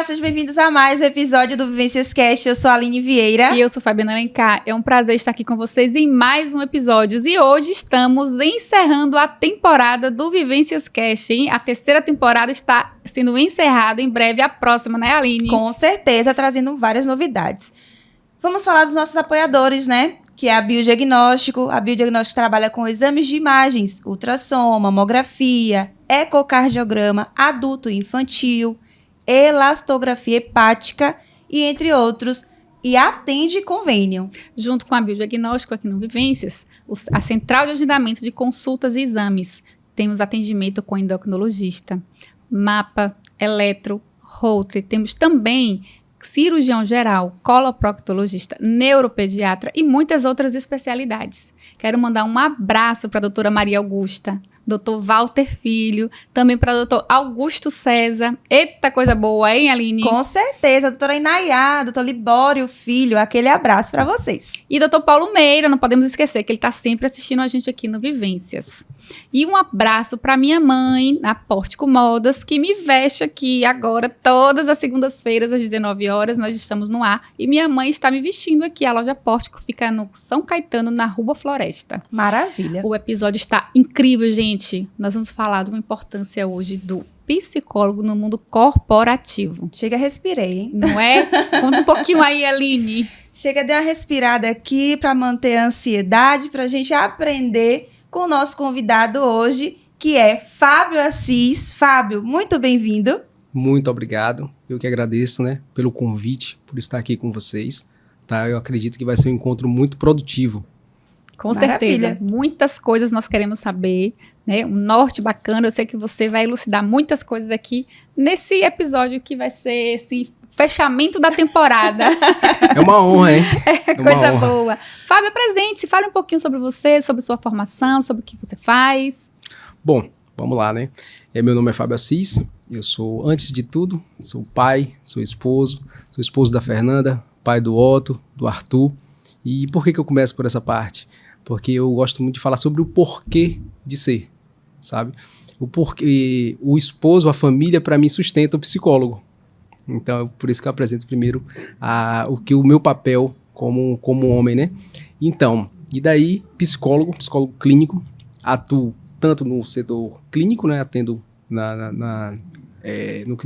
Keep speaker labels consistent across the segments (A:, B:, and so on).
A: sejam bem-vindos a mais um episódio do Vivências Cast. Eu sou a Aline Vieira.
B: E eu sou Fabiana Alencar. É um prazer estar aqui com vocês em mais um episódio. E hoje estamos encerrando a temporada do Vivências Cast, hein? A terceira temporada está sendo encerrada, em breve a próxima, né, Aline?
A: Com certeza, trazendo várias novidades. Vamos falar dos nossos apoiadores, né? Que é a Biodiagnóstico. A Biodiagnóstico trabalha com exames de imagens, ultrassom, mamografia, ecocardiograma, adulto e infantil, elastografia hepática e entre outros, e atende convênio.
B: Junto com a Biodiagnóstico aqui no Vivências, a central de agendamento de consultas e exames. Temos atendimento com endocrinologista, mapa, eletro, Holter. Temos também cirurgião geral, coloproctologista, neuropediatra e muitas outras especialidades. Quero mandar um abraço para a doutora Maria Augusta, doutor Walter Filho, também para o doutor Augusto César. Eita, coisa boa, hein, Aline?
A: Com certeza, doutora Inayá, doutor Libório Filho, aquele abraço para vocês.
B: E doutor Paulo Meira, não podemos esquecer que ele está sempre assistindo a gente aqui no Vivências. E um abraço para minha mãe, na Pórtico Modas, que me veste aqui agora, todas as segundas-feiras, às 19 horas, nós estamos no ar. E minha mãe está me vestindo aqui, a loja Pórtico fica no São Caetano, na Rua Floresta.
A: Maravilha.
B: O episódio está incrível, gente. Nós vamos falar de uma importância hoje do psicólogo no mundo corporativo.
A: Chega, respirei, hein?
B: Não é? Conta um pouquinho aí, Aline.
A: Chega, dê uma respirada aqui para manter a ansiedade, para a gente aprender com o nosso convidado hoje, que é Fábio Assis. Fábio, muito bem-vindo.
C: Muito obrigado. Eu que agradeço, né, pelo convite, por estar aqui com vocês. Tá? Eu acredito que vai ser um encontro muito produtivo.
B: Com
A: Maravilha.
B: certeza. Muitas coisas nós queremos saber, né? Um norte bacana. Eu sei que você vai elucidar muitas coisas aqui nesse episódio que vai ser, assim, fechamento da temporada.
C: É uma honra, hein?
B: É coisa boa. Fábio, apresente-se. Fale um pouquinho sobre você, sobre sua formação, sobre o que você faz.
C: Bom, vamos lá, né? Meu nome é Fábio Assis. Eu sou, antes de tudo, sou pai, sou esposo da Fernanda, pai do Otto, do Arthur. E por que eu começo por essa parte? Porque eu gosto muito de falar sobre o porquê de ser, sabe? O porquê, o esposo, a família, para mim, sustenta o psicólogo. Então, por isso que eu apresento primeiro o meu papel como homem, né? Então, e daí, psicólogo clínico, atuo tanto no setor clínico, né? Atendo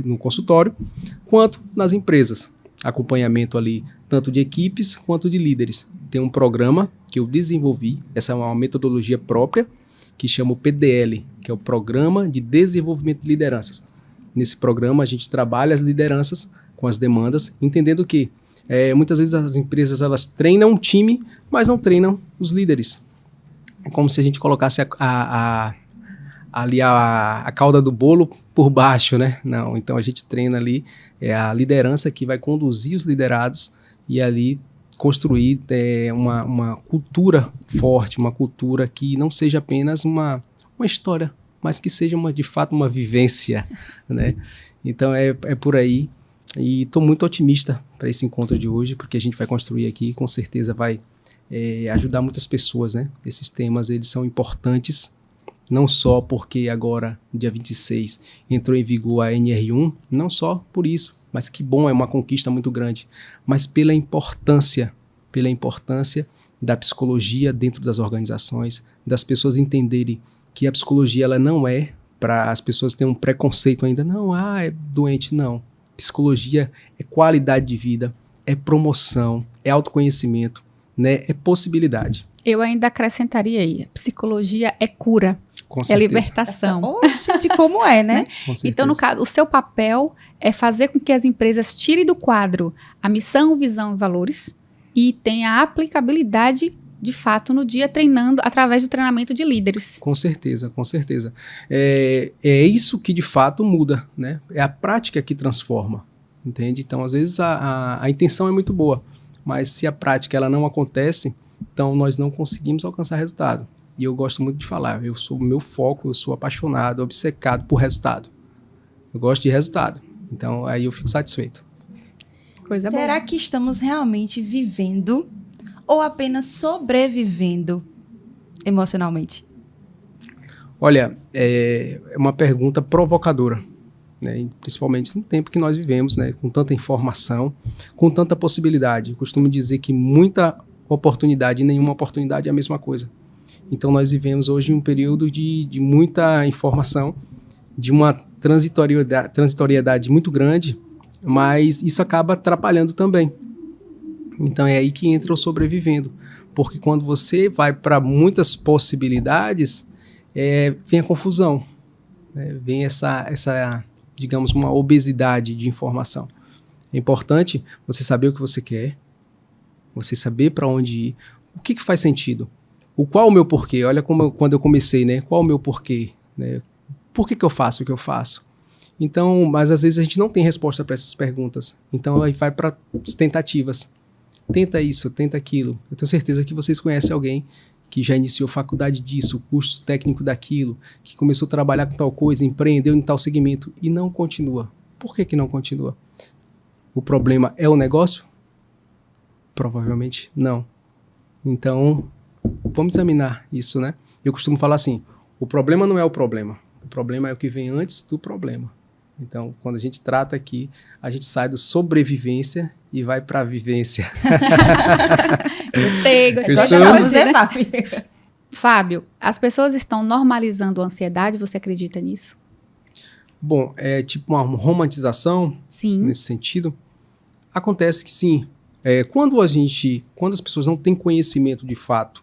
C: no consultório, quanto nas empresas. Acompanhamento ali, tanto de equipes quanto de líderes. Tem um programa que eu desenvolvi, essa é uma metodologia própria, que chama o PDL, que é o Programa de Desenvolvimento de Lideranças. Nesse programa, a gente trabalha as lideranças com as demandas, entendendo que muitas vezes as empresas elas treinam um time, mas não treinam os líderes. É como se a gente colocasse ali a cauda do bolo por baixo, né? Não, então a gente treina ali a liderança que vai conduzir os liderados e ali construir uma cultura forte, uma cultura que não seja apenas uma história, mas que seja de fato uma vivência, né? Então é por aí e estou muito otimista para esse encontro de hoje, porque a gente vai construir aqui e com certeza vai ajudar muitas pessoas, né? Esses temas eles são importantes, não só porque agora, dia 26, entrou em vigor a NR1, não só por isso, mas que bom, é uma conquista muito grande, mas pela importância da psicologia dentro das organizações, das pessoas entenderem que a psicologia ela não é para as pessoas terem um preconceito ainda, não, é doente, não. Psicologia é qualidade de vida, é promoção, é autoconhecimento, né? É possibilidade.
B: Eu ainda acrescentaria aí, psicologia é cura. É libertação.
A: Gente, como é, né?
B: Então, no caso, o seu papel é fazer com que as empresas tirem do quadro a missão, visão e valores e tenha a aplicabilidade, de fato, no dia treinando, através do treinamento de líderes.
C: Com certeza, com certeza. É isso que, de fato, muda, né? É a prática que transforma, entende? Então, às vezes, a intenção é muito boa, mas se a prática ela não acontece, então nós não conseguimos alcançar resultado. E eu gosto muito de falar, eu sou o meu foco, eu sou apaixonado, obcecado por resultado. Eu gosto de resultado, então aí eu fico satisfeito.
B: Coisa
A: Será
B: boa.
A: que estamos realmente vivendo ou apenas sobrevivendo emocionalmente?
C: Olha, é uma pergunta provocadora, né? E principalmente no tempo que nós vivemos, né? Com tanta informação, com tanta possibilidade. Eu costumo dizer que muita oportunidade e nenhuma oportunidade é a mesma coisa. Então nós vivemos hoje um período de muita informação, de uma transitoriedade muito grande, mas isso acaba atrapalhando também. Então é aí que entra o sobrevivendo, porque quando você vai para muitas possibilidades, vem a confusão, né? Vem essa, digamos, uma obesidade de informação. É importante você saber o que você quer, você saber para onde ir, o que faz sentido, qual o meu porquê. Olha quando eu comecei, né? Qual o meu porquê, né? Por que eu faço o que eu faço? Então, mas às vezes a gente não tem resposta para essas perguntas. Então, aí vai para as tentativas. Tenta isso, tenta aquilo. Eu tenho certeza que vocês conhecem alguém que já iniciou faculdade disso, curso técnico daquilo, que começou a trabalhar com tal coisa, empreendeu em tal segmento e não continua. Por que não continua? O problema é o negócio? Provavelmente não. Então, vamos examinar isso, né? Eu costumo falar assim, o problema não é o problema é o que vem antes do problema. Então, quando a gente trata aqui, a gente sai do sobrevivência e vai para a vivência.
B: Gostei.
A: Gostamos, né, Fábio?
B: Fábio, as pessoas estão normalizando a ansiedade, você acredita nisso?
C: Bom, é tipo uma romantização.
B: Sim.
C: Nesse sentido. Acontece que sim. Quando as pessoas não têm conhecimento de fato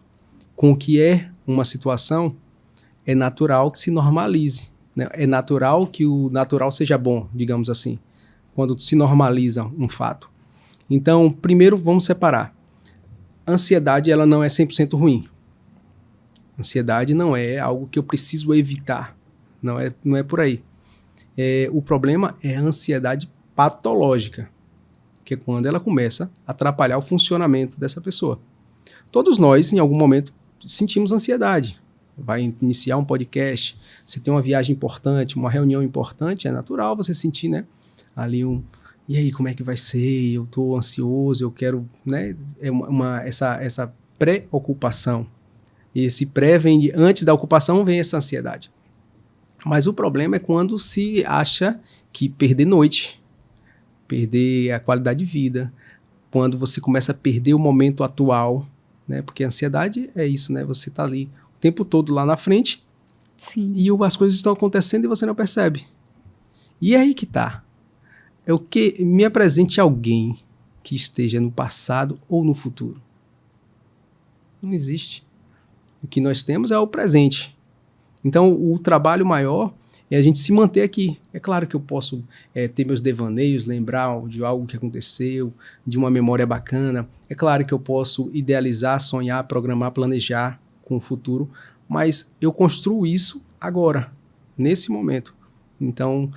C: com o que é uma situação, é natural que se normalize, né? É natural que o natural seja bom, digamos assim, quando se normaliza um fato. Então, primeiro vamos separar. Ansiedade, ela não é 100% ruim. Ansiedade não é algo que eu preciso evitar. Não é por aí. O problema é a ansiedade patológica, que é quando ela começa a atrapalhar o funcionamento dessa pessoa. Todos nós, em algum momento, sentimos ansiedade. Vai iniciar um podcast, você tem uma viagem importante, uma reunião importante, é natural você sentir, né, ali e aí, como é que vai ser? Eu estou ansioso, eu quero, né, essa preocupação. E esse pré vem antes da ocupação, vem essa ansiedade. Mas o problema é quando se acha que perder noite, perder a qualidade de vida, quando você começa a perder o momento atual, né, porque a ansiedade é isso, né, você está ali o tempo todo lá na frente.
B: Sim.
C: E as coisas estão acontecendo e você não percebe. E é aí que tá. É o que me apresente alguém que esteja no passado ou no futuro. Não existe. O que nós temos é o presente. Então, o trabalho maior é a gente se manter aqui. É claro que eu posso ter meus devaneios, lembrar de algo que aconteceu, de uma memória bacana. É claro que eu posso idealizar, sonhar, programar, planejar com o futuro, mas eu construo isso agora, nesse momento. Então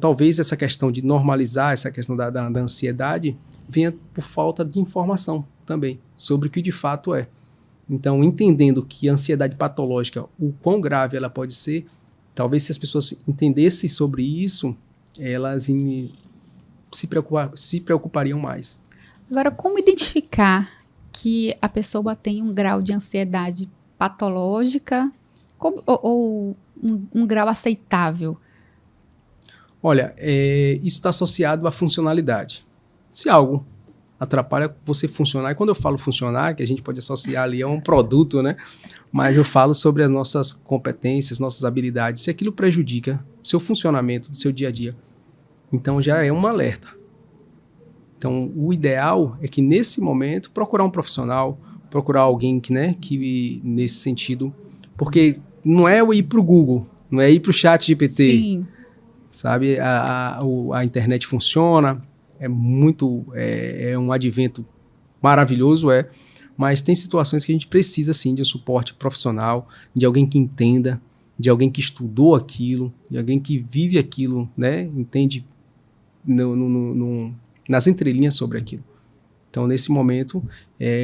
C: talvez essa questão de normalizar, essa questão da ansiedade, venha por falta de informação também, sobre o que de fato é. Então, entendendo que a ansiedade patológica, o quão grave ela pode ser, talvez se as pessoas entendessem sobre isso, elas se preocupariam mais.
B: Agora, como identificar que a pessoa tem um grau de ansiedade patológica ou um grau aceitável?
C: Olha, isso está associado à funcionalidade. Se algo atrapalha você funcionar, e quando eu falo funcionar, que a gente pode associar ali a um produto, né? Mas eu falo sobre as nossas competências, nossas habilidades, se aquilo prejudica o seu funcionamento, do seu dia a dia, então já é um alerta. Então, o ideal é que, nesse momento, procurar um profissional, procurar alguém que nesse sentido, porque não é ir para o Google, não é ir para o chat GPT.
B: Sim.
C: Sabe, a internet funciona, é um advento maravilhoso, mas tem situações que a gente precisa, sim, de um suporte profissional, de alguém que entenda, de alguém que estudou aquilo, de alguém que vive aquilo, né, entende nas entrelinhas sobre aquilo. Então, nesse momento,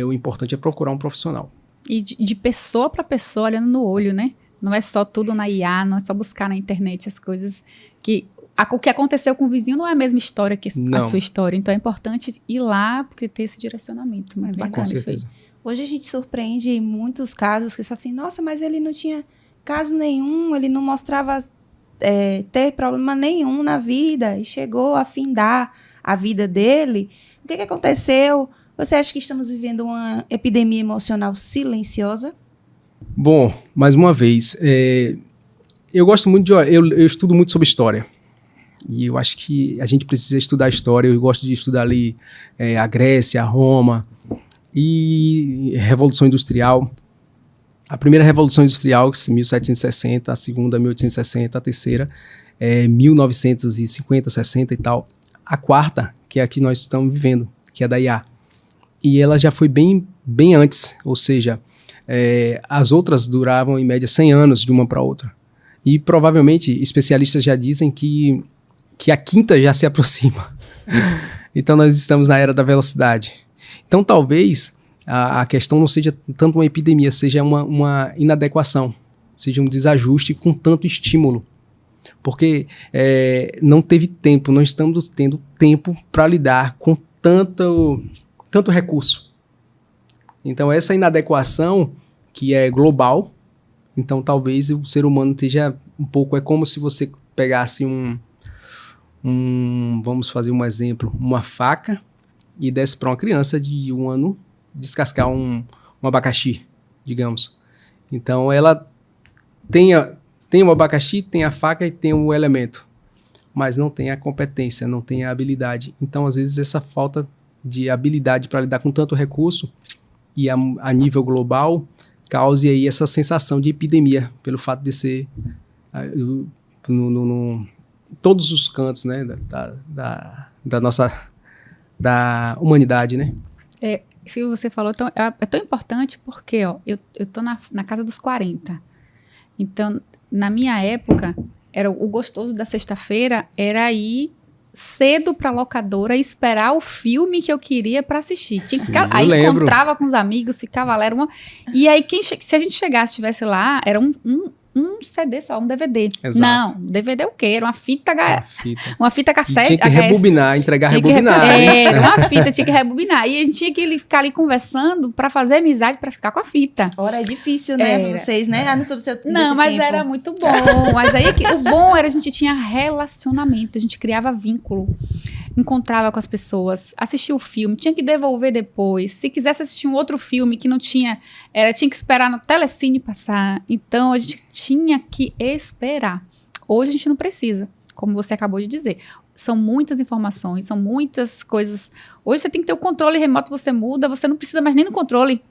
C: o importante é procurar um profissional.
B: E de pessoa para pessoa, olhando no olho, né? Não é só tudo na IA, não é só buscar na internet as coisas que... O que aconteceu com o vizinho não é a mesma história que a sua história. Então, é importante ir lá, porque ter esse direcionamento. Muito bacana isso aí.
A: Hoje a gente surpreende em muitos casos que só assim, nossa, mas ele não tinha caso nenhum, ele não mostrava ter problema nenhum na vida e chegou a findar a vida dele. O que aconteceu? Você acha que estamos vivendo uma epidemia emocional silenciosa?
C: Bom, mais uma vez, eu gosto muito eu estudo muito sobre história. E eu acho que a gente precisa estudar história. Eu gosto de estudar ali a Grécia, a Roma e Revolução Industrial. A primeira Revolução Industrial, 1760, a segunda, 1860, a terceira, 1950, 60 e tal. A quarta, que é a que nós estamos vivendo, que é da IA. E ela já foi bem antes, ou seja, as outras duravam em média 100 anos de uma para outra. E provavelmente especialistas já dizem que a quinta já se aproxima. Então nós estamos na era da velocidade. Então talvez a questão não seja tanto uma epidemia, seja uma inadequação, seja um desajuste com tanto estímulo. Porque não teve tempo, não estamos tendo tempo para lidar com tanto recurso. Então essa inadequação que é global, então talvez o ser humano esteja um pouco, é como se você pegasse vamos fazer um exemplo, uma faca e desse para uma criança de 1 ano descascar um abacaxi, digamos. Então ela tem o abacaxi, tem a faca e tem o elemento, mas não tem a competência, não tem a habilidade. Então às vezes essa falta de habilidade para lidar com tanto recurso e a nível global cause aí essa sensação de epidemia, pelo fato de ser todos os cantos, né, da humanidade, né?
B: Isso que você falou é tão importante porque, eu tô na casa dos 40. Então, na minha época, o gostoso da sexta-feira era ir cedo pra locadora e esperar o filme que eu queria pra assistir. Aí encontrava com os amigos, ficava lá, e aí se a gente chegasse, estivesse lá, era um CD só, um DVD.
C: Exato.
B: Não, DVD o quê? Era uma fita cassete.
C: E tinha que rebobinar, entregar rebobinado.
B: Era uma fita, tinha que rebobinar. E a gente tinha que ficar ali conversando pra fazer amizade, pra ficar com a fita.
A: Ora, é difícil, né, pra vocês, né? Não sou do seu
B: Não, mas
A: tempo.
B: era muito bom. Mas aí o bom era a gente tinha relacionamento, a gente criava vínculo, encontrava com as pessoas, assistia o filme, tinha que devolver depois. Se quisesse assistir um outro filme que não tinha, tinha que esperar no Telecine passar. Então a gente tinha que esperar. Hoje a gente não precisa, como você acabou de dizer. São muitas informações, são muitas coisas. Hoje você tem que ter o controle remoto, você muda, você não precisa mais nem no controle.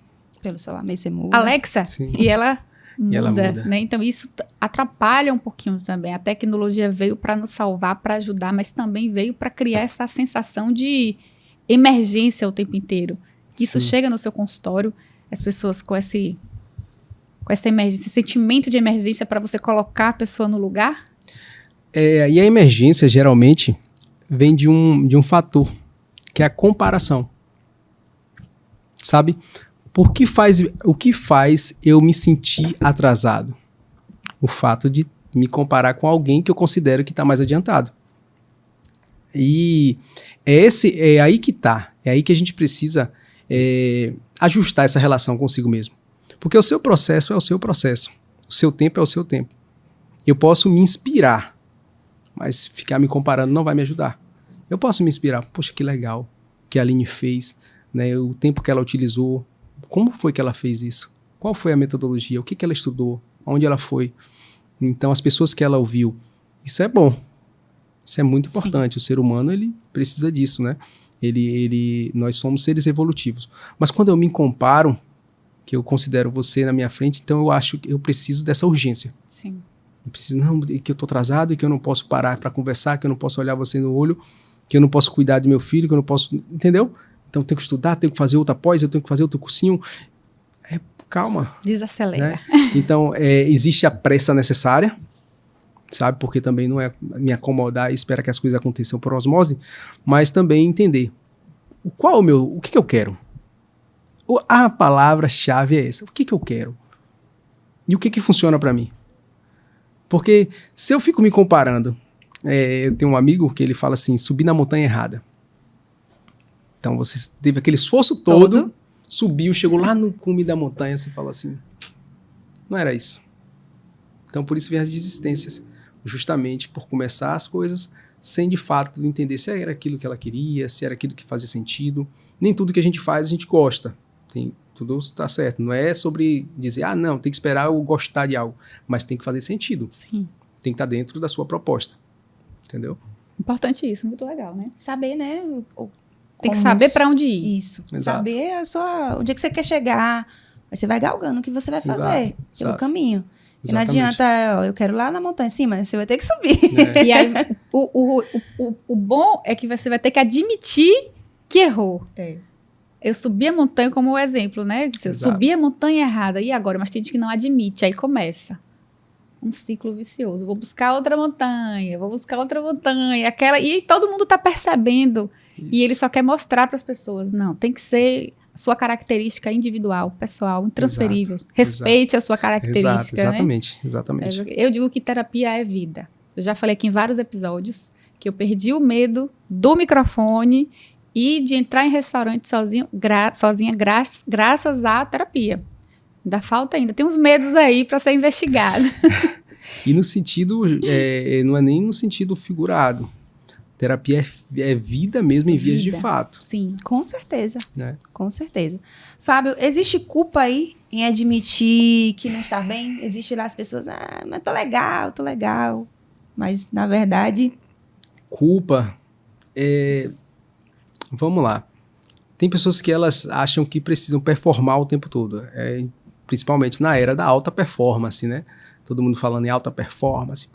A: Pelo celular mesmo você muda.
B: Alexa,
C: Sim.
B: e ela muda,
C: muda.
B: né? Então isso atrapalha um pouquinho também. A tecnologia veio para nos salvar, para ajudar, mas também veio para criar essa sensação de emergência o tempo inteiro. Isso
C: Sim.
B: chega no seu consultório, as pessoas com essa emergência, esse sentimento de emergência para você colocar a pessoa no lugar?
C: E a emergência, geralmente, vem de um fator, que é a comparação. Sabe? O que faz eu me sentir atrasado? O fato de me comparar com alguém que eu considero que está mais adiantado. E é aí que está. É aí que a gente precisa ajustar essa relação consigo mesmo. Porque o seu processo é o seu processo. O seu tempo é o seu tempo. Eu posso me inspirar, mas ficar me comparando não vai me ajudar. Eu posso me inspirar. Poxa, que legal que a Aline fez, né? O tempo que ela utilizou. Como foi que ela fez isso? Qual foi a metodologia? O que ela estudou? Onde ela foi? Então, as pessoas que ela ouviu. Isso é bom. Isso é muito importante. O ser humano, ele precisa disso, né? Nós somos seres evolutivos. Mas quando eu me comparo, que eu considero você na minha frente, então eu acho que eu preciso dessa urgência.
B: Sim.
C: Eu preciso, que eu tô atrasado, que eu não posso parar para conversar, que eu não posso olhar você no olho, que eu não posso cuidar do meu filho, que eu não posso... Entendeu? Então eu tenho que estudar, tenho que fazer outra pós, eu tenho que fazer outro cursinho. Calma.
B: Desacelera.
C: Né? Então, existe a pressa necessária, sabe? Porque também não é me acomodar e esperar que as coisas aconteçam por osmose, mas também entender o que eu quero. A palavra-chave é essa. O que eu quero? E o que funciona para mim? Porque se eu fico me comparando, eu tenho um amigo que ele fala assim, subir na montanha errada. Então você teve aquele esforço todo, subiu, chegou lá no cume da montanha, você fala assim, não era isso. Então por isso vem as desistências. justamente por começar as coisas sem de fato entender se era aquilo que ela queria, se era aquilo que fazia sentido. Nem tudo que a gente faz a gente gosta. Tudo está certo. Não é sobre dizer, não, tem que esperar eu gostar de algo, mas tem que fazer sentido.
B: Sim.
C: Tem que estar dentro da sua proposta. Entendeu?
B: Importante isso, muito legal, né?
A: Saber, né?
B: Tem que saber para onde ir.
A: Isso.
C: Exato.
A: Saber onde é que você quer chegar. Aí você vai galgando o que você vai fazer pelo caminho. E não
C: Exatamente.
A: adianta, eu quero ir lá na montanha em cima, você vai ter que subir.
B: E aí, o bom é que você vai ter que admitir que errou. Eu subi a montanha como exemplo, né? Eu subi a montanha errada, e agora? Mas tem gente que não admite, aí começa um ciclo vicioso. Vou buscar outra montanha, aquela, e todo mundo tá percebendo.
C: Isso.
B: E ele só quer mostrar para as pessoas. Não, tem que ser a sua característica individual, pessoal, intransferível. Respeite a sua característica,
C: Exatamente.
B: Eu digo que terapia é vida. Eu já falei aqui em vários episódios que eu perdi o medo do microfone e de entrar em restaurante sozinha graças à terapia. Ainda falta ainda. Tem uns medos aí para ser investigado.
C: E no sentido, não é nem no sentido figurado. Terapia é vida mesmo em vias de fato.
B: Sim.
A: Com certeza.
C: Né?
A: Com certeza. Fábio, existe culpa aí em admitir que não está bem? Existe lá as pessoas, mas tô legal. Mas, na verdade...
C: Culpa vamos lá. Tem pessoas que elas acham que precisam performar o tempo todo. Principalmente na era da alta performance, né? Todo mundo falando em alta performance.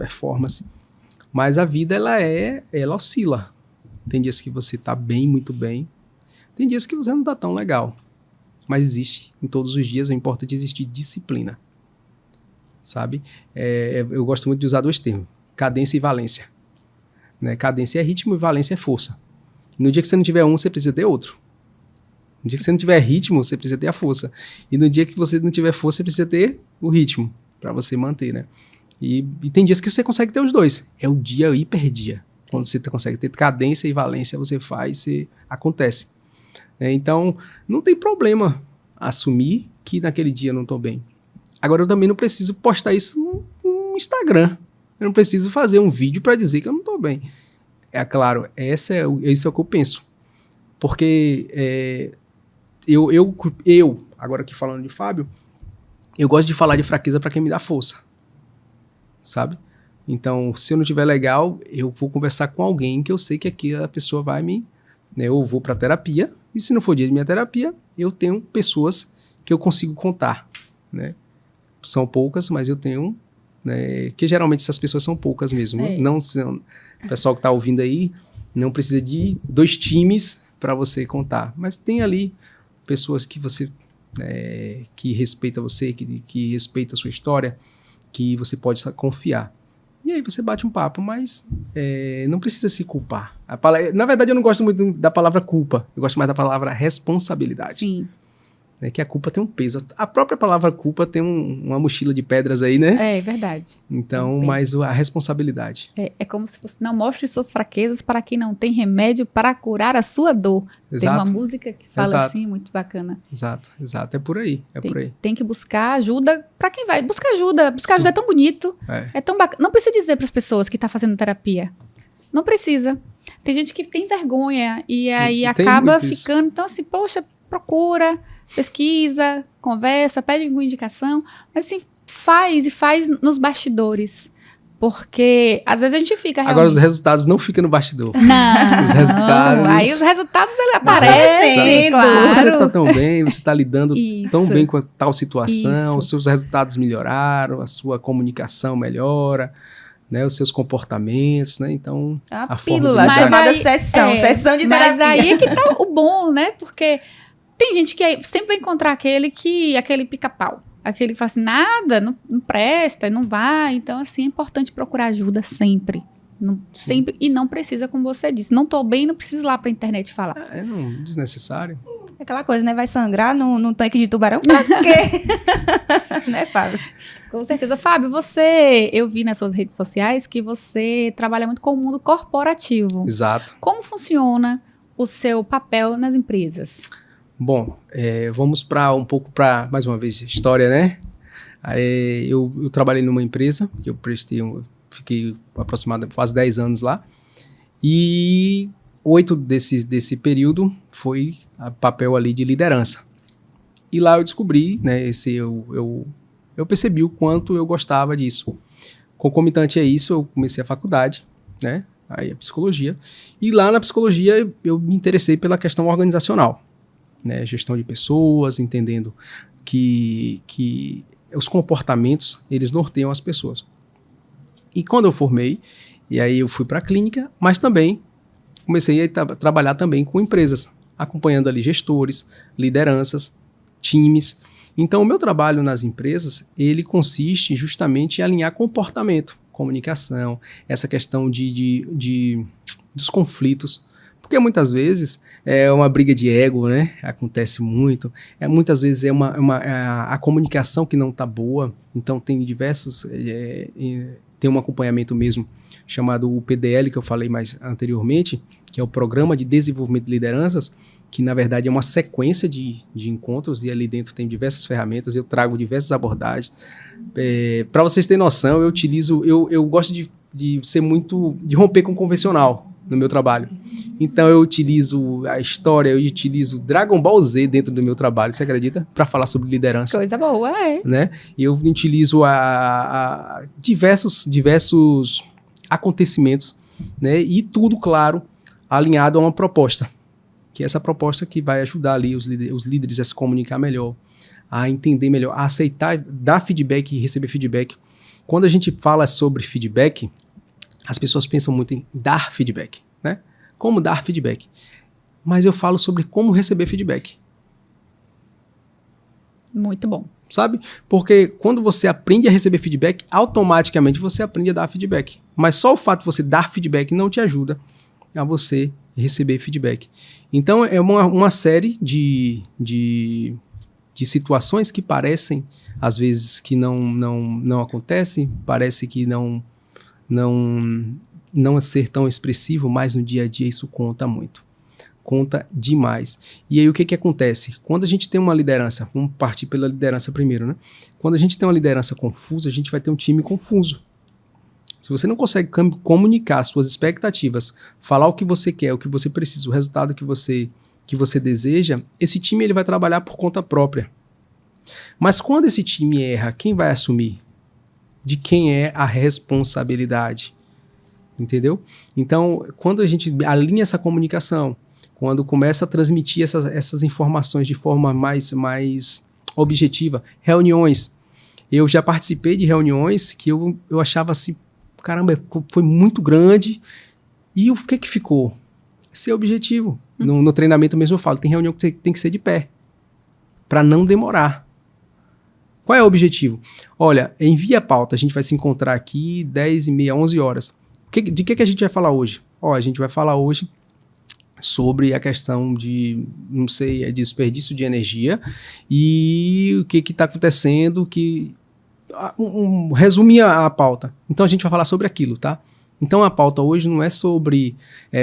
C: Mas a vida, ela oscila. Tem dias que você tá bem, muito bem. Tem dias que você não tá tão legal. Mas existe, em todos os dias, é importante existir disciplina. Sabe? Eu gosto muito de usar 2 termos. Cadência e valência. Né? Cadência é ritmo e valência é força. No dia que você não tiver um, você precisa ter outro. No dia que você não tiver ritmo, você precisa ter a força. E no dia que você não tiver força, você precisa ter o ritmo para você manter, né? E tem dias que você consegue ter os dois. É o dia hiperdia. Quando você consegue ter cadência e valência, você faz, acontece. Então, não tem problema assumir que naquele dia eu não estou bem. Agora, eu também não preciso postar isso no Instagram. Eu não preciso fazer um vídeo para dizer que eu não estou bem. Claro, isso é o que eu penso. Porque eu, agora aqui falando de Fábio, eu gosto de falar de fraqueza para quem me dá força. Sabe? Então, se eu não estiver legal, eu vou conversar com alguém que eu sei que aqui a pessoa vai me... Né, eu vou para terapia, e se não for dia de minha terapia, eu tenho pessoas que eu consigo contar. Né? São poucas, mas eu tenho... Né, que geralmente essas pessoas são poucas mesmo. Não são, o pessoal que está ouvindo aí não precisa de 2 times para você contar. Mas tem ali pessoas que você... que respeita você, que respeita a sua história, que você pode confiar. E aí você bate um papo, mas não precisa se culpar. Na verdade, eu não gosto muito da palavra culpa. Eu gosto mais da palavra responsabilidade.
B: Sim.
C: Que a culpa tem um peso. A própria palavra culpa tem uma mochila de pedras aí, né?
B: É verdade.
C: Então, mas a responsabilidade.
B: É como se fosse, não mostre suas fraquezas para quem não tem remédio para curar a sua dor. Exato. Tem uma música que fala assim, muito bacana.
C: Exato. É por aí.
B: Tem que buscar ajuda para quem vai. Buscar ajuda é tão bonito. É tão bacana. Não precisa dizer para as pessoas que tá fazendo terapia. Não precisa. Tem gente que tem vergonha e aí acaba ficando... Então assim, poxa, procura... Pesquisa, conversa, pede alguma indicação, mas assim, faz nos bastidores. Porque às vezes a gente fica realmente...
C: Agora os resultados não ficam no bastidor.
B: Não.
C: Os resultados...
B: Aí os resultados aparecem, claro.
C: Você está tão bem, você está lidando tão bem com a tal situação, os seus resultados melhoraram, a sua comunicação melhora, né, os seus comportamentos, né? Então...
A: A pílula chamada sessão de terapia.
B: Mas aí é que tá o bom, né? Porque... Tem gente que sempre vai encontrar aquele pica-pau. Aquele que fala assim, nada, não presta, não vai. Então, assim, é importante procurar ajuda sempre. Sempre. E não precisa, como você disse. Não tô bem, não precisa ir lá pra internet falar.
C: Não, desnecessário.
A: Aquela coisa, né? Vai sangrar num tanque de tubarão? Pra quê? Né, Fábio?
B: Com certeza. Fábio, eu vi nas suas redes sociais que você trabalha muito com o mundo corporativo.
C: Exato.
B: Como funciona o seu papel nas empresas?
C: Bom, vamos mais uma vez, história, né? Eu trabalhei numa empresa, fiquei aproximadamente quase 10 anos lá. E 8 desse período foi papel ali de liderança. E lá eu descobri, né, eu percebi o quanto eu gostava disso. Concomitante a isso, eu comecei a faculdade, né, aí a psicologia. E lá na psicologia eu me interessei pela questão organizacional, né, gestão de pessoas, entendendo que os comportamentos, eles norteiam as pessoas. E quando eu formei, e aí eu fui para a clínica, mas também comecei a trabalhar também com empresas, acompanhando ali gestores, lideranças, times. Então, o meu trabalho nas empresas, ele consiste justamente em alinhar comportamento, comunicação, essa questão dos conflitos. Porque muitas vezes é uma briga de ego, né? Acontece muito. Muitas vezes é a comunicação que não está boa. Então, tem diversos... tem um acompanhamento mesmo chamado o PDL, que eu falei mais anteriormente, que é o Programa de Desenvolvimento de Lideranças, que na verdade é uma sequência de encontros, e ali dentro tem diversas ferramentas, eu trago diversas abordagens. Para vocês terem noção, eu gosto de ser muito, de romper com o convencional no meu trabalho. Então eu utilizo a história, eu utilizo Dragon Ball Z dentro do meu trabalho, você acredita? Para falar sobre liderança.
B: Coisa boa,
C: né? Eu utilizo diversos acontecimentos, né? E tudo, claro, alinhado a uma proposta, que é essa proposta que vai ajudar ali os líderes a se comunicar melhor, a entender melhor, a aceitar, dar feedback e receber feedback. Quando a gente fala sobre feedback, as pessoas pensam muito em dar feedback, né? Como dar feedback? Mas eu falo sobre como receber feedback.
B: Muito bom.
C: Sabe? Porque quando você aprende a receber feedback, automaticamente você aprende a dar feedback. Mas só o fato de você dar feedback não te ajuda a você receber feedback. Então é uma série de situações que parecem, às vezes, que não acontecem, parece que não ser tão expressivo, mas no dia a dia isso conta muito. Conta demais. E aí o que acontece? Quando a gente tem uma liderança, vamos partir pela liderança primeiro, né? Quando a gente tem uma liderança confusa, a gente vai ter um time confuso. Se você não consegue comunicar suas expectativas, falar o que você quer, o que você precisa, o resultado que você deseja, esse time ele vai trabalhar por conta própria. Mas quando esse time erra, quem vai assumir? De quem é a responsabilidade? Entendeu? Então, quando a gente alinha essa comunicação, quando começa a transmitir essas informações de forma mais objetiva, reuniões. Eu já participei de reuniões que eu achava assim, caramba, foi muito grande. E o que ficou? Esse é o objetivo. No treinamento mesmo eu falo, tem reunião que você tem que ser de pé, para não demorar. Qual é o objetivo? Olha, envia a pauta, a gente vai se encontrar aqui 10h30, 11 horas. De que a gente vai falar hoje? A gente vai falar hoje sobre a questão de, não sei, desperdício de energia e o que está acontecendo, resumir a pauta. Então a gente vai falar sobre aquilo, tá? Então a pauta hoje não é sobre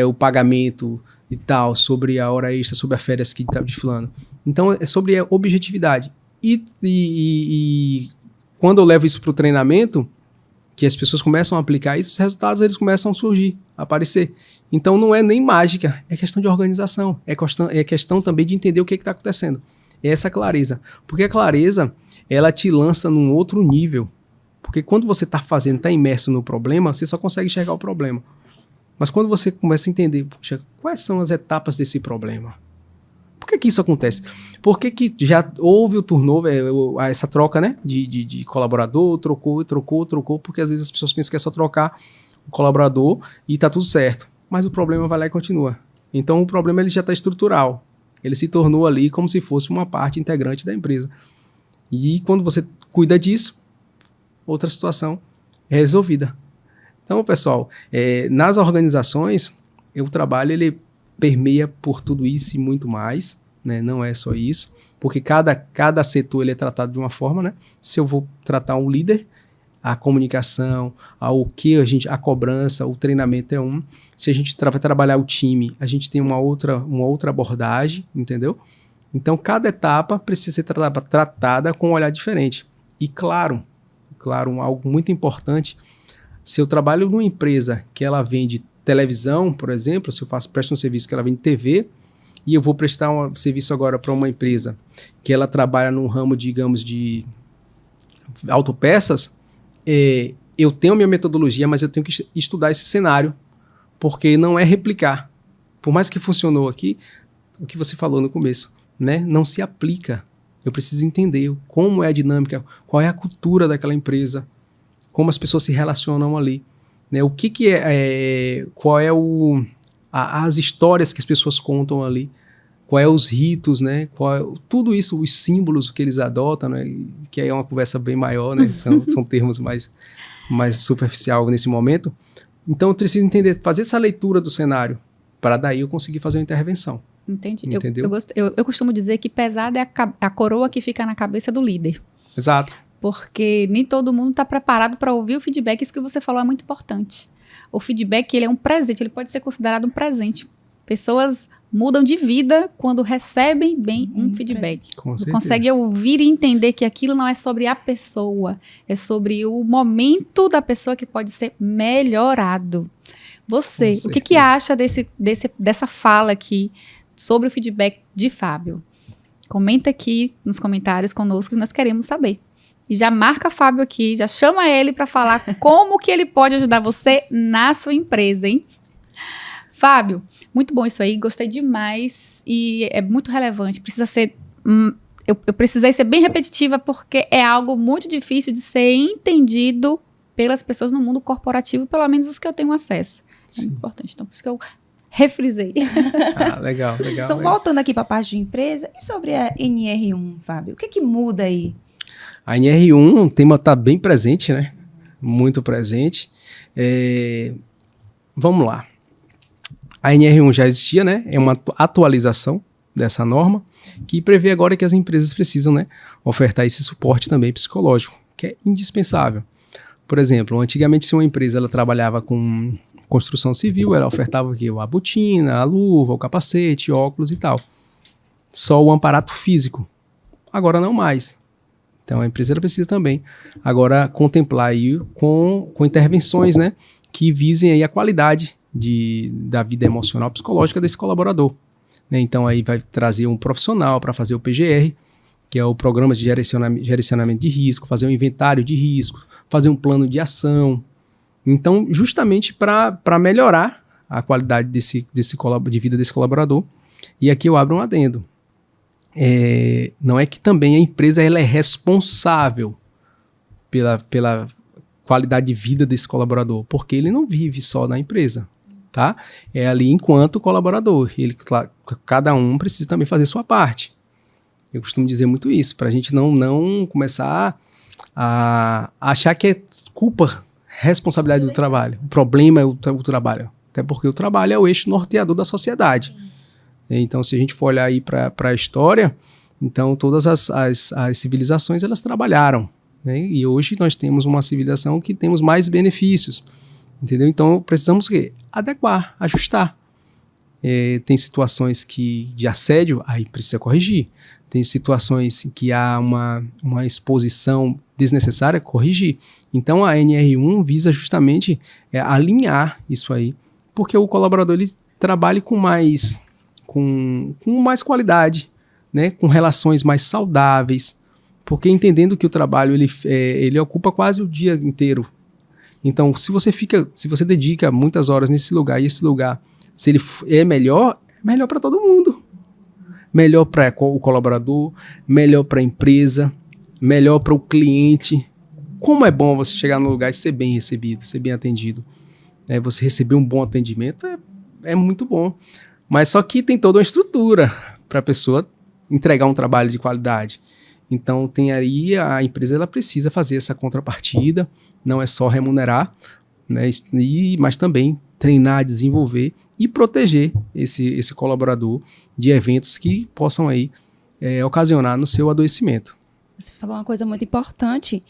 C: o pagamento e tal, sobre a hora extra, sobre as férias que está de fulano. Então é sobre a objetividade. E quando eu levo isso para o treinamento, que as pessoas começam a aplicar isso, os resultados eles começam a surgir, a aparecer. Então não é nem mágica, é questão de organização, é questão também de entender o que está acontecendo. É essa clareza. Porque a clareza, ela te lança num outro nível. Porque quando você está imerso no problema, você só consegue enxergar o problema. Mas quando você começa a entender, poxa, quais são as etapas desse problema? Por que isso acontece? Por que já houve o turnover, essa troca, né, de colaborador, trocou, porque às vezes as pessoas pensam que é só trocar o colaborador e está tudo certo. Mas o problema vai lá e continua. Então o problema ele já está estrutural. Ele se tornou ali como se fosse uma parte integrante da empresa. E quando você cuida disso, outra situação é resolvida. Então, pessoal, nas organizações, o trabalho ele permeia por tudo isso e muito mais, né? Não é só isso, porque cada setor ele é tratado de uma forma, né? Se eu vou tratar um líder, a comunicação, a cobrança, o treinamento é um. Se a gente vai trabalhar o time, a gente tem uma outra abordagem, entendeu? Então, cada etapa precisa ser tratada com um olhar diferente. E claro, algo muito importante, Se eu trabalho numa empresa que ela vende televisão, por exemplo, se eu presto um serviço que ela vende TV, e eu vou prestar um serviço agora para uma empresa que ela trabalha num ramo, digamos, de autopeças, eu tenho a minha metodologia, mas eu tenho que estudar esse cenário, porque não é replicar. Por mais que funcionou aqui, o que você falou no começo, né? Não se aplica. Eu preciso entender como é a dinâmica, qual é a cultura daquela empresa, como as pessoas se relacionam ali, né? O que qual é as histórias que as pessoas contam ali, qual é os ritos, né? Tudo isso, os símbolos que eles adotam, né? Que aí é uma conversa bem maior, né? São termos mais superficial nesse momento. Então eu preciso entender, fazer essa leitura do cenário, para daí eu conseguir fazer uma intervenção.
B: Entendi.
C: Entendeu?
B: Eu costumo dizer que pesada é a coroa que fica na cabeça do líder.
C: Exato.
B: Porque nem todo mundo está preparado para ouvir o feedback. Isso que você falou é muito importante. O feedback, ele é um presente, ele pode ser considerado um presente. Pessoas mudam de vida quando recebem bem um feedback.
C: Com certeza.
B: Conseguem ouvir e entender que aquilo não é sobre a pessoa, é sobre o momento da pessoa que pode ser melhorado. Você, o que acha dessa fala aqui sobre o feedback de Fábio? Comenta aqui nos comentários conosco que nós queremos saber. E já marca Fábio aqui, já chama ele para falar como que ele pode ajudar você na sua empresa, hein? Fábio, muito bom isso aí, gostei demais e é muito relevante. Precisa ser, eu precisei ser bem repetitiva porque é algo muito difícil de ser entendido pelas pessoas no mundo corporativo, pelo menos os que eu tenho acesso.
C: Sim.
B: É muito importante, então por isso que eu refrisei.
C: Legal.
A: Então, voltando aqui para a parte de empresa, e sobre a NR1, Fábio? O que muda aí?
C: A NR1, o tema está bem presente, né? Muito presente. Vamos lá. A NR1 já existia, né? É uma atualização dessa norma que prevê agora que as empresas precisam, né, ofertar esse suporte também psicológico, que é indispensável. Por exemplo, antigamente, se uma empresa ela trabalhava com construção civil, ela ofertava o quê? A botina, a luva, o capacete, óculos e tal. Só o amparato físico. Agora não mais. Então a empresa ela precisa também agora contemplar aí com intervenções, né, que visem aí a qualidade da vida emocional e psicológica desse colaborador. Né? Então aí vai trazer um profissional para fazer o PGR, que é o Programa de Gerenciamento de Risco, fazer um inventário de risco, fazer um plano de ação. Então, justamente para melhorar a qualidade de vida desse colaborador. E aqui eu abro um adendo. Não é que também a empresa ela é responsável pela qualidade de vida desse colaborador, porque ele não vive só na empresa, tá? É ali enquanto colaborador. Cada um precisa também fazer sua parte. Eu costumo dizer muito isso, para a gente não começar a achar que é responsabilidade do trabalho. O problema é o trabalho. Até porque o trabalho é o eixo norteador da sociedade. Então, se a gente for olhar aí para a história, então todas as civilizações elas trabalharam, né? E hoje nós temos uma civilização que temos mais benefícios, entendeu? Então, precisamos adequar, ajustar. Tem situações de assédio, aí precisa corrigir. Tem situações que há uma exposição desnecessária, corrigir. Então, a NR1 visa justamente alinhar isso aí, porque o colaborador ele trabalhe com mais qualidade, né? Com relações mais saudáveis, porque entendendo que o trabalho ele ocupa quase o dia inteiro. Então, se você dedica muitas horas nesse lugar, e esse lugar, se ele é melhor para todo mundo. Melhor para o colaborador, melhor para a empresa, melhor para o cliente. Como é bom você chegar no lugar e ser bem recebido, ser bem atendido. Você receber um bom atendimento é muito bom. Mas só que tem toda uma estrutura para a pessoa entregar um trabalho de qualidade. Então, tem aí a empresa ela precisa fazer essa contrapartida, não é só remunerar, né, mas também treinar, desenvolver e proteger esse colaborador de eventos que possam aí ocasionar no seu adoecimento.
A: Você falou uma coisa muito importante,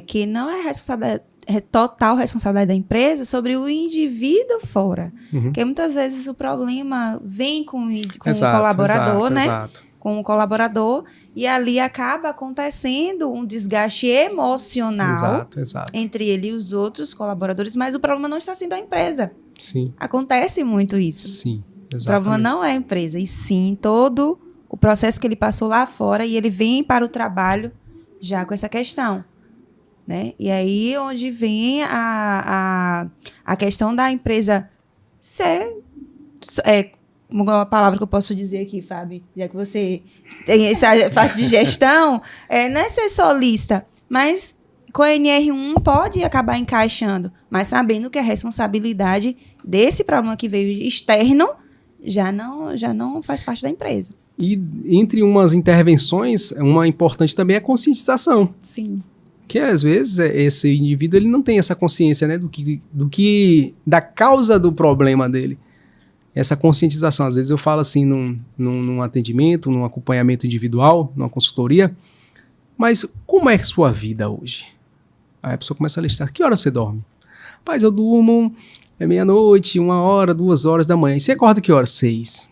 A: que não é total responsabilidade da empresa sobre o indivíduo fora. Porque muitas vezes o problema vem com o colaborador, né? Exato. com o colaborador, e ali acaba acontecendo um desgaste emocional
C: Exato.
A: entre ele e os outros colaboradores, mas o problema não está sendo a empresa.
C: Sim,
A: Acontece muito isso.
C: sim,
A: O problema
C: exatamente.
A: não é a empresa, e sim todo o processo que ele passou lá fora, e ele vem para o trabalho já com essa questão, né? E aí onde vem a questão da empresa ser... uma palavra que eu posso dizer aqui, Fábio, já que você tem essa parte de gestão, não é ser solista, mas com a NR1 pode acabar encaixando, mas sabendo que a responsabilidade desse problema que veio externo já não faz parte da empresa.
C: E entre umas intervenções, uma importante também é a conscientização.
B: Sim.
C: Que às vezes esse indivíduo ele não tem essa consciência, né, da causa do problema dele. Essa conscientização, às vezes eu falo assim num atendimento, num acompanhamento individual, numa consultoria, mas como é sua vida hoje? Aí a pessoa começa a listar, que hora você dorme? Rapaz, eu durmo meia-noite, 1h, 2h da manhã. E você acorda que hora? 6.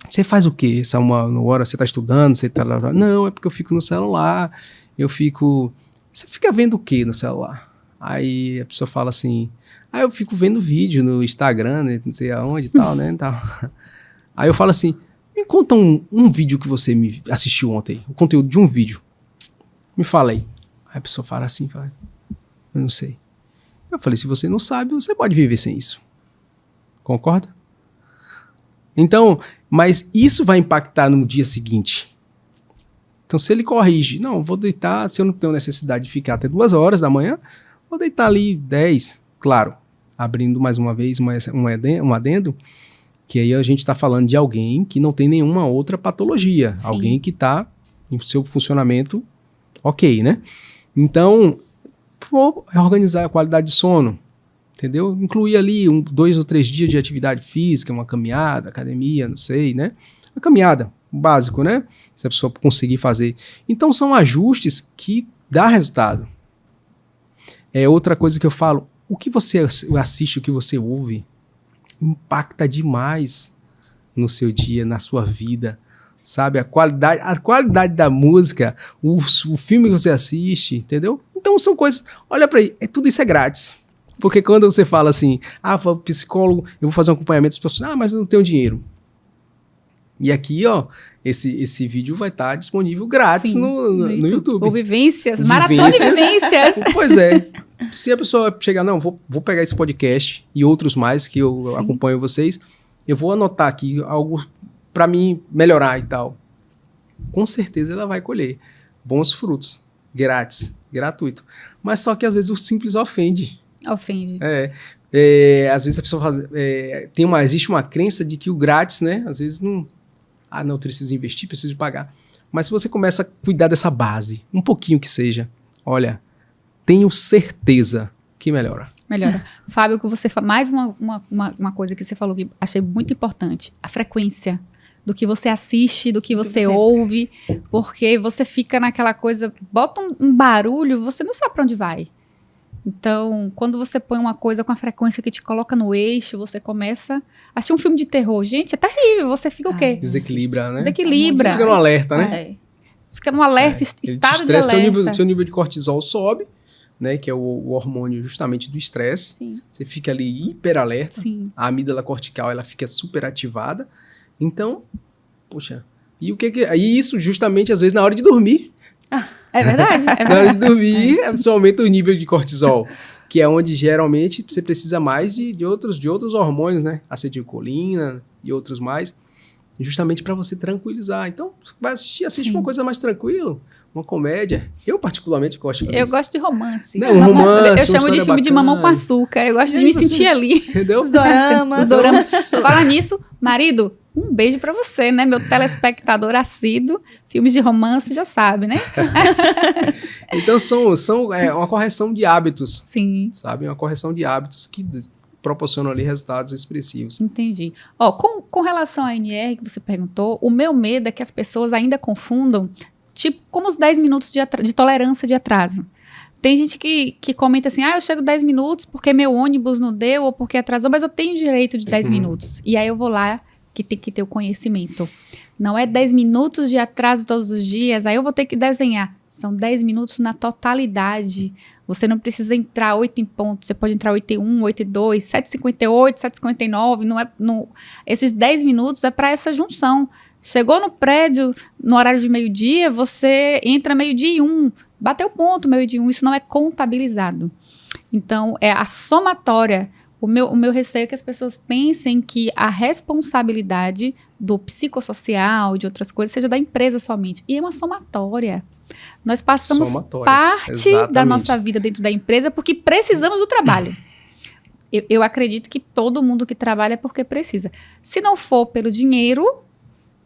C: Você faz o quê? Essa uma hora você está estudando? Você tá... Não, é porque eu fico no celular, Você fica vendo o quê no celular? Aí a pessoa fala assim, eu fico vendo vídeo no Instagram, né, não sei aonde e tal, né, tal. Aí eu falo assim, me conta um vídeo que você me assistiu ontem, o conteúdo de um vídeo. Me fala aí. Aí a pessoa fala assim, eu não sei. Eu falei, se você não sabe, você pode viver sem isso. Concorda? Então, mas isso vai impactar no dia seguinte. Então, se ele corrige, não, vou deitar, se eu não tenho necessidade de ficar até 2h da manhã, vou deitar ali 10, claro, abrindo mais uma vez um adendo, que aí a gente está falando de alguém que não tem nenhuma outra patologia,
B: Sim.
C: Alguém que está em seu funcionamento ok, né? Então, vou organizar a qualidade de sono, entendeu? Incluir ali 2 ou 3 dias de atividade física, uma caminhada, academia, não sei, né? A caminhada, básico, né? Se a pessoa conseguir fazer. Então, são ajustes que dá resultado. É outra coisa que eu falo, o que você assiste, o que você ouve, impacta demais no seu dia, na sua vida, sabe? A qualidade da música, o filme que você assiste, entendeu? Então, são coisas, olha pra aí, tudo isso é grátis. Porque quando você fala assim, psicólogo, eu vou fazer um acompanhamento, as pessoas, mas eu não tenho dinheiro. E aqui, ó, esse vídeo vai estar disponível grátis no YouTube.
B: Ou vivências, maratona de vivências.
C: Pois é. Se a pessoa chegar, não, vou pegar esse podcast e outros mais que eu acompanho vocês, eu vou anotar aqui algo para mim melhorar e tal. Com certeza ela vai colher bons frutos, grátis, gratuito. Mas só que às vezes o simples ofende.
B: Ofende.
C: Às vezes a pessoa faz, existe uma crença de que o grátis, né, às vezes não... não, eu preciso investir, preciso pagar. Mas se você começa a cuidar dessa base, um pouquinho que seja, olha, tenho certeza que melhora.
B: Melhora. Fábio, que você mais uma coisa que você falou que achei muito importante, a frequência do que você assiste, do que você ouve, porque você fica naquela coisa, bota um barulho, você não sabe para onde vai. Então, quando você põe uma coisa com a frequência que te coloca no eixo, você começa a assistir um filme de terror. Gente, é terrível. Você fica o quê?
C: Desequilibra, né?
B: Desequilibra.
C: Você fica no alerta, né?
B: Você fica no alerta, estado de alerta.
C: Seu nível de cortisol sobe, né? Que é o hormônio justamente do estresse.
A: Sim.
C: Você fica ali hiper alerta.
B: Sim.
C: A amígdala cortical, ela fica super ativada. Então, poxa... E isso justamente, às vezes, na hora de dormir.
B: É verdade, é verdade.
C: Na hora de dormir, você aumenta o nível de cortisol, que é onde geralmente você precisa mais de outros hormônios, né? Acetilcolina e outros mais, justamente para você tranquilizar. Então, você vai assiste uma coisa mais tranquila, uma comédia. Eu, particularmente, gosto de fazer isso.
B: Eu gosto de romance.
C: Não, romance,
B: eu chamo de filme de mamão com açúcar. Eu gosto de me sentir ali.
C: Entendeu?
A: Os doramas.
B: Falar nisso, marido, um beijo pra você, né? Meu telespectador assíduo, filmes de romance já sabe, né?
C: Então, são uma correção de hábitos.
B: Sim.
C: Sabe? Uma correção de hábitos que proporcionam ali resultados expressivos.
B: Entendi. Com relação à NR que você perguntou, o meu medo é que as pessoas ainda confundam, tipo, como os 10 minutos de tolerância de atraso. Tem gente que comenta assim, eu chego 10 minutos porque meu ônibus não deu ou porque atrasou, mas eu tenho direito de 10 minutos. E aí eu vou lá que tem que ter o conhecimento. Não é 10 minutos de atraso todos os dias, aí eu vou ter que desenhar. São 10 minutos na totalidade. Você não precisa entrar 8 em ponto, você pode entrar 8:01, 8:02, 7:58, 7:59. Esses 10 minutos é para essa junção. Chegou no prédio, no horário de meio-dia, você entra 12:01, bateu ponto 12:01, isso não é contabilizado. Então, é a somatória. O meu receio é que as pessoas pensem que a responsabilidade do psicossocial, de outras coisas, seja da empresa somente. E é uma somatória. Nós passamos parte da nossa vida dentro da empresa porque precisamos do trabalho. Eu acredito que todo mundo que trabalha é porque precisa. Se não for pelo dinheiro,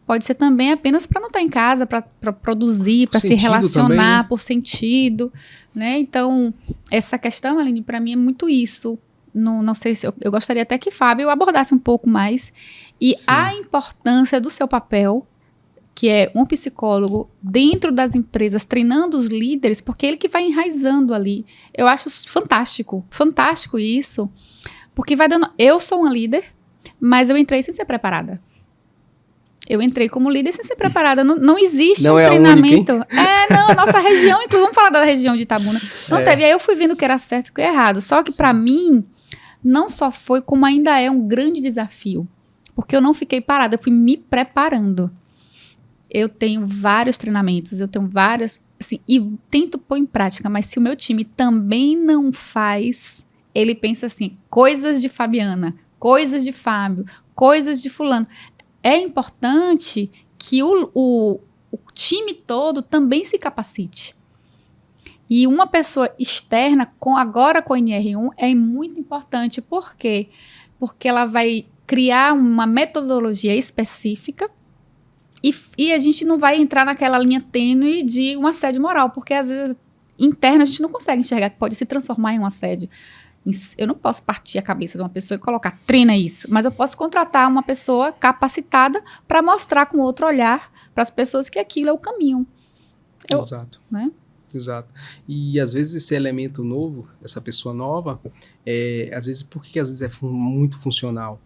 B: pode ser também apenas para não estar em casa, para produzir, para se relacionar, também, né? Por sentido, né? Então, essa questão, Aline, para mim é muito isso. Não sei se eu gostaria até que Fábio abordasse um pouco mais. E sim, a importância do seu papel, que é um psicólogo dentro das empresas, treinando os líderes, porque ele que vai enraizando ali. Eu acho fantástico isso, porque vai dando... Eu sou uma líder, mas eu entrei sem ser preparada. Eu entrei como líder sem ser preparada. Não existe um treinamento. Não, nossa região, inclusive, vamos falar da região de Itabuna. Não teve. Aí eu fui vendo o que era certo e o que era errado. Só que para mim, não só foi, como ainda é um grande desafio. Porque eu não fiquei parada, eu fui me preparando. Eu tenho vários treinamentos, eu tenho várias, assim, e tento pôr em prática, mas se o meu time também não faz, ele pensa assim, coisas de Fabiana, coisas de Fábio, coisas de fulano. É importante que o time todo também se capacite. E uma pessoa externa, agora com a NR1, é muito importante. Por quê? Porque ela vai criar uma metodologia específica e a gente não vai entrar naquela linha tênue de um assédio moral, porque às vezes interna a gente não consegue enxergar que pode se transformar em um assédio. Eu não posso partir a cabeça de uma pessoa e colocar, treina isso, mas eu posso contratar uma pessoa capacitada para mostrar com outro olhar para as pessoas que aquilo é o caminho.
C: Exato.
B: Né?
C: Exato. E às vezes esse elemento novo, essa pessoa nova, às vezes, por que às vezes é muito funcional?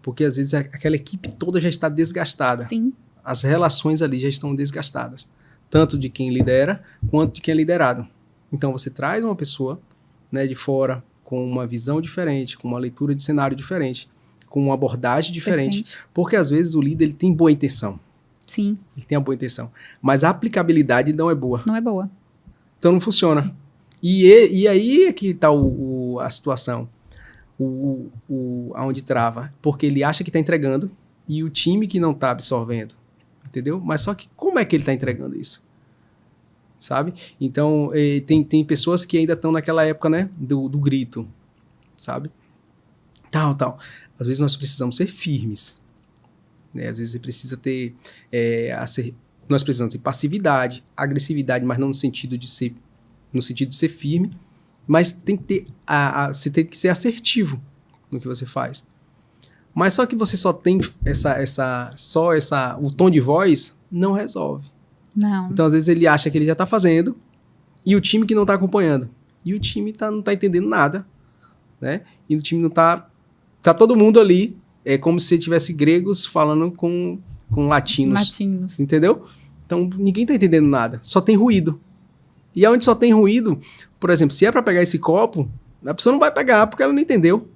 C: Porque às vezes aquela equipe toda já está desgastada.
B: Sim.
C: As relações ali já estão desgastadas. Tanto de quem lidera, quanto de quem é liderado. Então você traz uma pessoa, né, de fora, com uma visão diferente, com uma leitura de cenário diferente, com uma abordagem diferente. Perfeito. Porque às vezes o líder ele tem boa intenção.
B: Sim.
C: Ele tem a boa intenção. Mas a aplicabilidade não é boa.
B: Não é boa.
C: Então não funciona. E aí é que está a situação. Aonde trava. Porque ele acha que está entregando e o time que não está absorvendo. Entendeu? Mas só que como é que ele está entregando isso? Sabe? Então, tem pessoas que ainda estão naquela época, né? Do grito. Sabe? Tal. Às vezes nós precisamos ser firmes. Né? Às vezes você precisa ter... nós precisamos ter passividade, agressividade, mas não no sentido de ser firme. Mas tem que ter... você tem que ser assertivo no que você faz. Mas só que você só tem o tom de voz, não resolve.
B: Não.
C: Então, às vezes, ele acha que ele já está fazendo e o time que não está acompanhando. E o time não está entendendo nada, né? E o time não está... Está todo mundo ali, é como se tivesse gregos falando com latinos. Entendeu? Então, ninguém está entendendo nada. Só tem ruído. E onde só tem ruído, por exemplo, se é para pegar esse copo, a pessoa não vai pegar porque ela não entendeu.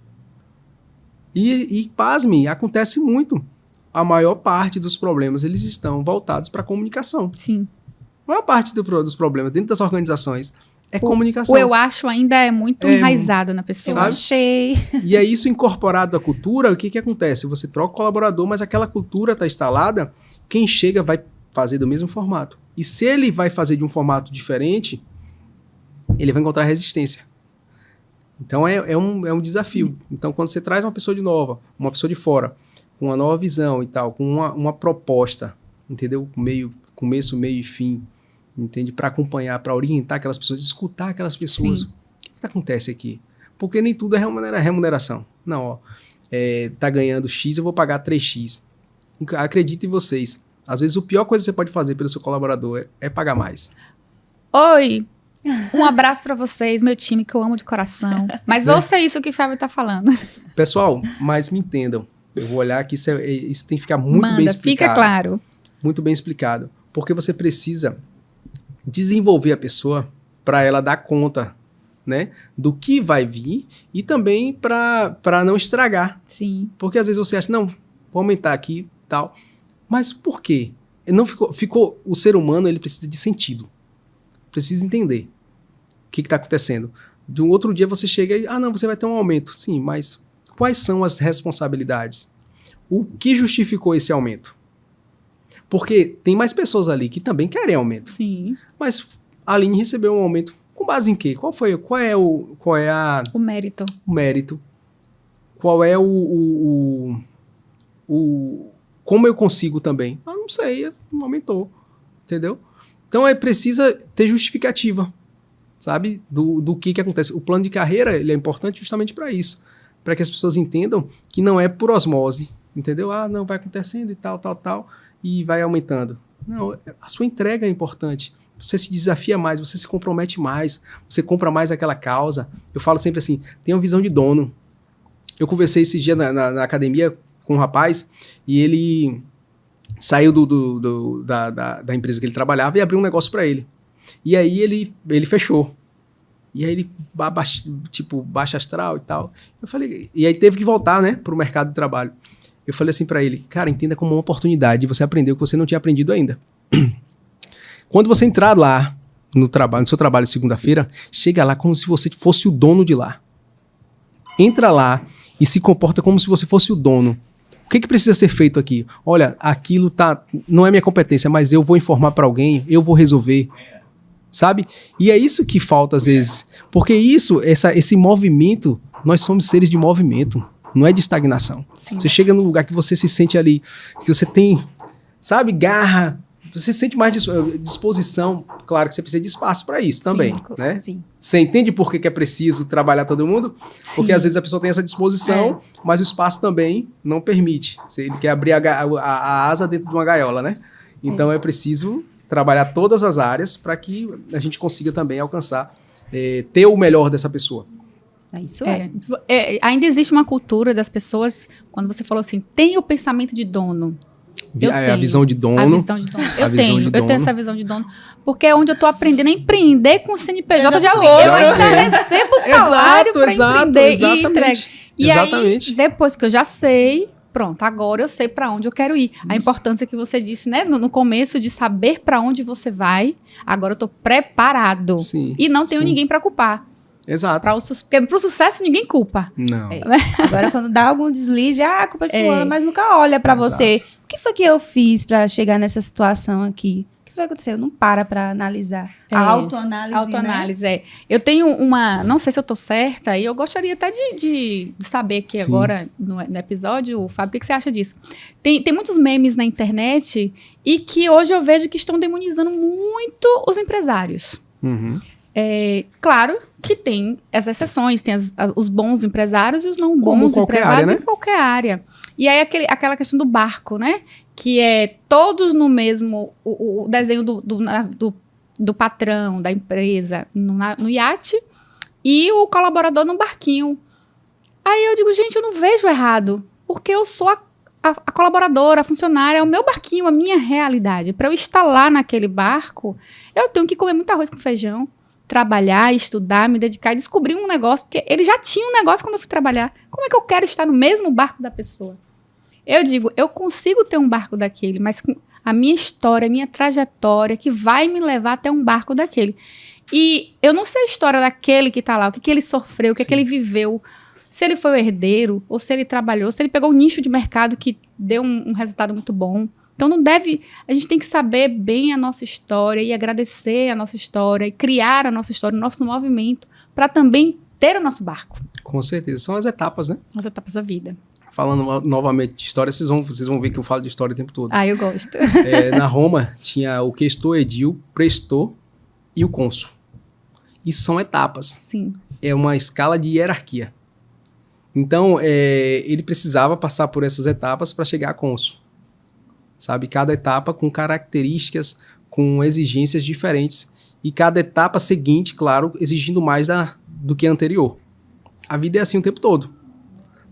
C: E pasme, acontece muito. A maior parte dos problemas, eles estão voltados para a comunicação.
B: Sim.
C: A maior parte dos problemas dentro das organizações é comunicação.
B: O eu acho ainda é muito enraizado na pessoa.
A: Sabe? Eu achei.
C: E é isso incorporado à cultura, o que acontece? Você troca o colaborador, mas aquela cultura está instalada, quem chega vai fazer do mesmo formato. E se ele vai fazer de um formato diferente, ele vai encontrar resistência. Então é um desafio. Então quando você traz uma pessoa de nova, uma pessoa de fora, com uma nova visão e tal, com uma proposta, entendeu? Começo, meio e fim, entende? Para acompanhar, para orientar aquelas pessoas, escutar aquelas pessoas. Sim. O que acontece aqui? Porque nem tudo é remuneração. Não, tá ganhando X, eu vou pagar 3X. Acredito em vocês. Às vezes, a pior coisa que você pode fazer pelo seu colaborador é pagar mais.
B: Oi! Um abraço pra vocês, meu time, que eu amo de coração. Mas ouça isso que o Fábio tá falando.
C: Pessoal, mas me entendam. Eu vou olhar que isso tem que ficar muito bem
B: Manda,
C: explicado.
B: fica claro.
C: Muito bem explicado. Porque você precisa desenvolver a pessoa para ela dar conta, né, do que vai vir e também para não estragar.
B: Sim.
C: Porque às vezes você acha, não, vou aumentar aqui e tal. Mas por quê? Não ficou, o ser humano ele precisa de sentido. Precisa entender o que está acontecendo. De um outro dia você chega e, não, você vai ter um aumento. Sim, mas quais são as responsabilidades? O que justificou esse aumento? Porque tem mais pessoas ali que também querem aumento.
B: Sim.
C: Mas a Aline recebeu um aumento com base em quê? Qual é o
B: mérito?
C: O mérito. Qual é como eu consigo também? Não sei, não aumentou. Entendeu? Então precisa ter justificativa, sabe? Do que acontece. O plano de carreira ele é importante justamente para isso. Para que as pessoas entendam que não é por osmose. Entendeu? Não, vai acontecendo e tal. E vai aumentando. Não, a sua entrega é importante. Você se desafia mais, você se compromete mais, você compra mais aquela causa. Eu falo sempre assim, tenha uma visão de dono. Eu conversei esses dias na academia com um rapaz e ele saiu da empresa que ele trabalhava e abriu um negócio para ele. E aí ele fechou. E aí ele, baixa astral e tal. Eu falei, e aí teve que voltar, né, pro mercado de trabalho. Eu falei assim pra ele, cara, entenda como uma oportunidade de você aprender o que você não tinha aprendido ainda. Quando você entrar lá no seu trabalho de segunda-feira, chega lá como se você fosse o dono de lá. Entra lá e se comporta como se você fosse o dono. O que precisa ser feito aqui? Olha, aquilo não é minha competência, mas eu vou informar pra alguém, eu vou resolver. Sabe? E é isso que falta às vezes. Porque esse movimento, nós somos seres de movimento. Não é de estagnação. Sim. Você chega num lugar que você se sente ali, que você tem, sabe, garra, você sente mais disposição. Claro que você precisa de espaço para isso também, né? Sim. Você entende por que é preciso trabalhar todo mundo? Sim. Porque às vezes a pessoa tem essa disposição, mas o espaço também não permite. Ele quer abrir a asa dentro de uma gaiola, né? Então é preciso trabalhar todas as áreas para que a gente consiga também alcançar, ter o melhor dessa pessoa.
A: Isso
B: ainda existe uma cultura das pessoas, quando você falou assim, tem o pensamento de dono.
C: A visão de dono.
B: Eu tenho essa visão de dono, porque é onde eu tô aprendendo a empreender com o CNPJ de alguém. Eu ainda recebo salário para empreender e entregar. E aí, depois que eu já sei, pronto, agora eu sei para onde eu quero ir. Isso. A importância que você disse, né, no começo, de saber para onde você vai, agora eu tô preparado.
C: Sim,
B: e não tenho ninguém para culpar.
C: Exato.
B: Porque pro sucesso ninguém culpa.
C: Não.
A: Agora quando dá algum deslize, a culpa é de fulano, mas nunca olha pra você. O que foi que eu fiz pra chegar nessa situação aqui? O que foi que aconteceu? Não para analisar. A autoanálise,
B: autoanálise, né? Eu tenho não sei se eu tô certa, e eu gostaria até de saber aqui agora, no episódio, Fábio, o que você acha disso? Tem muitos memes na internet e que hoje eu vejo que estão demonizando muito os empresários.
C: Uhum.
B: Claro que tem as exceções, tem os bons empresários e os não bons empresários em qualquer área. E aí aquela questão do barco, né? Que é todos no mesmo, o desenho do patrão, da empresa no iate e o colaborador no barquinho. Aí eu digo, gente, eu não vejo errado, porque eu sou a colaboradora, a funcionária, é o meu barquinho, a minha realidade. Para eu estar lá naquele barco, eu tenho que comer muito arroz com feijão, trabalhar, estudar, me dedicar e descobrir um negócio, porque ele já tinha um negócio quando eu fui trabalhar. Como é que eu quero estar no mesmo barco da pessoa? Eu digo, eu consigo ter um barco daquele, mas com a minha história, a minha trajetória, que vai me levar até um barco daquele. E eu não sei a história daquele que está lá, o que ele sofreu, o que ele viveu, se ele foi o herdeiro, ou se ele trabalhou, se ele pegou um nicho de mercado que deu um resultado muito bom. Então a gente tem que saber bem a nossa história e agradecer a nossa história e criar a nossa história, o nosso movimento, para também ter o nosso barco.
C: Com certeza, são as etapas, né?
B: As etapas da vida.
C: Falando novamente de história, vocês vão ver que eu falo de história o tempo todo.
B: Eu gosto.
C: Na Roma tinha o questor, edil, prestor e o cônsul. E são etapas.
B: Sim.
C: É uma escala de hierarquia. Então, ele precisava passar por essas etapas para chegar a cônsul. Sabe? Cada etapa com características, com exigências diferentes. E cada etapa seguinte, claro, exigindo mais do que a anterior. A vida é assim o tempo todo.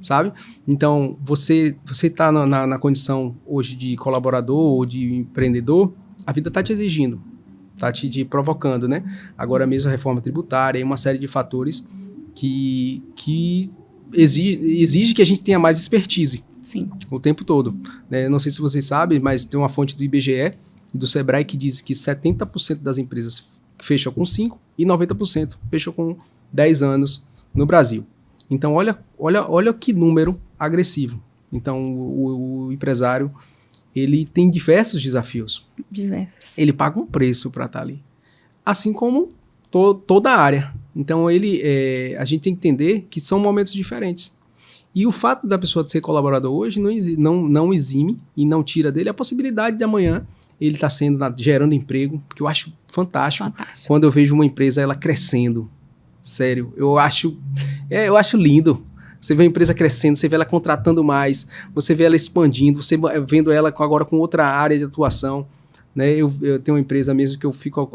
C: sabe? Então, você está na condição hoje de colaborador ou de empreendedor, a vida está te exigindo, está te provocando, né? Agora mesmo a reforma tributária e uma série de fatores que exige que a gente tenha mais expertise.
B: Sim.
C: O tempo todo. Né? Não sei se vocês sabem, mas tem uma fonte do IBGE e do Sebrae que diz que 70% das empresas fecham com 5 e 90% fecham com 10 anos no Brasil. Então, olha que número agressivo. Então, o empresário, ele tem diversos desafios.
B: Diversos.
C: Ele paga um preço para estar ali. Assim como toda a área. Então, a gente tem que entender que são momentos diferentes. E o fato da pessoa ser colaborador hoje não exime e não tira dele a possibilidade de amanhã ele estar gerando emprego, porque eu acho fantástico. Quando eu vejo uma empresa ela crescendo. Sério, eu acho lindo. Você vê a empresa crescendo, você vê ela contratando mais, você vê ela expandindo, você vendo ela agora com outra área de atuação. Né? Eu tenho uma empresa mesmo que eu fico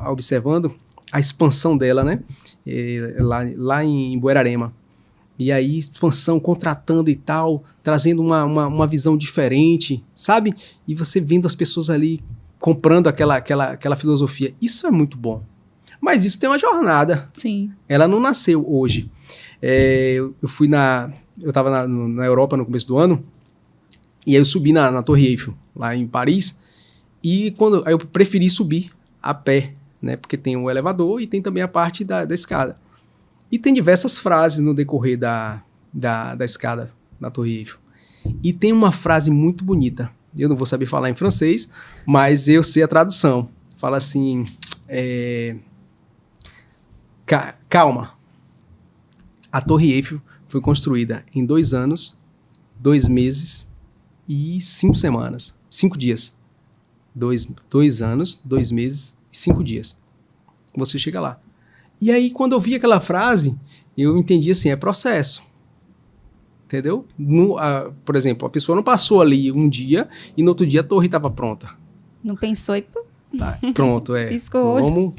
C: observando a expansão dela, né? Lá em Buerarema. E aí, expansão, contratando e tal, trazendo uma visão diferente, sabe? E você vendo as pessoas ali comprando aquela filosofia. Isso é muito bom. Mas isso tem uma jornada.
B: Sim.
C: Ela não nasceu hoje. Eu estava na Europa no começo do ano, e aí eu subi na Torre Eiffel, lá em Paris, e aí eu preferi subir a pé, né? Porque tem o elevador e tem também a parte da escada. E tem diversas frases no decorrer da escada da Torre Eiffel. E tem uma frase muito bonita. Eu não vou saber falar em francês, mas eu sei a tradução. Fala assim... Calma. A Torre Eiffel foi construída em 2 anos, 2 meses e 5 semanas. 5 dias. 2 anos, 2 meses e 5 dias. Você chega lá. E aí, quando eu vi aquela frase, eu entendi assim, é processo. Entendeu? Por exemplo, a pessoa não passou ali um dia e no outro dia a torre estava pronta.
A: Não pensou e...
C: Tá, pronto,
A: Piscou.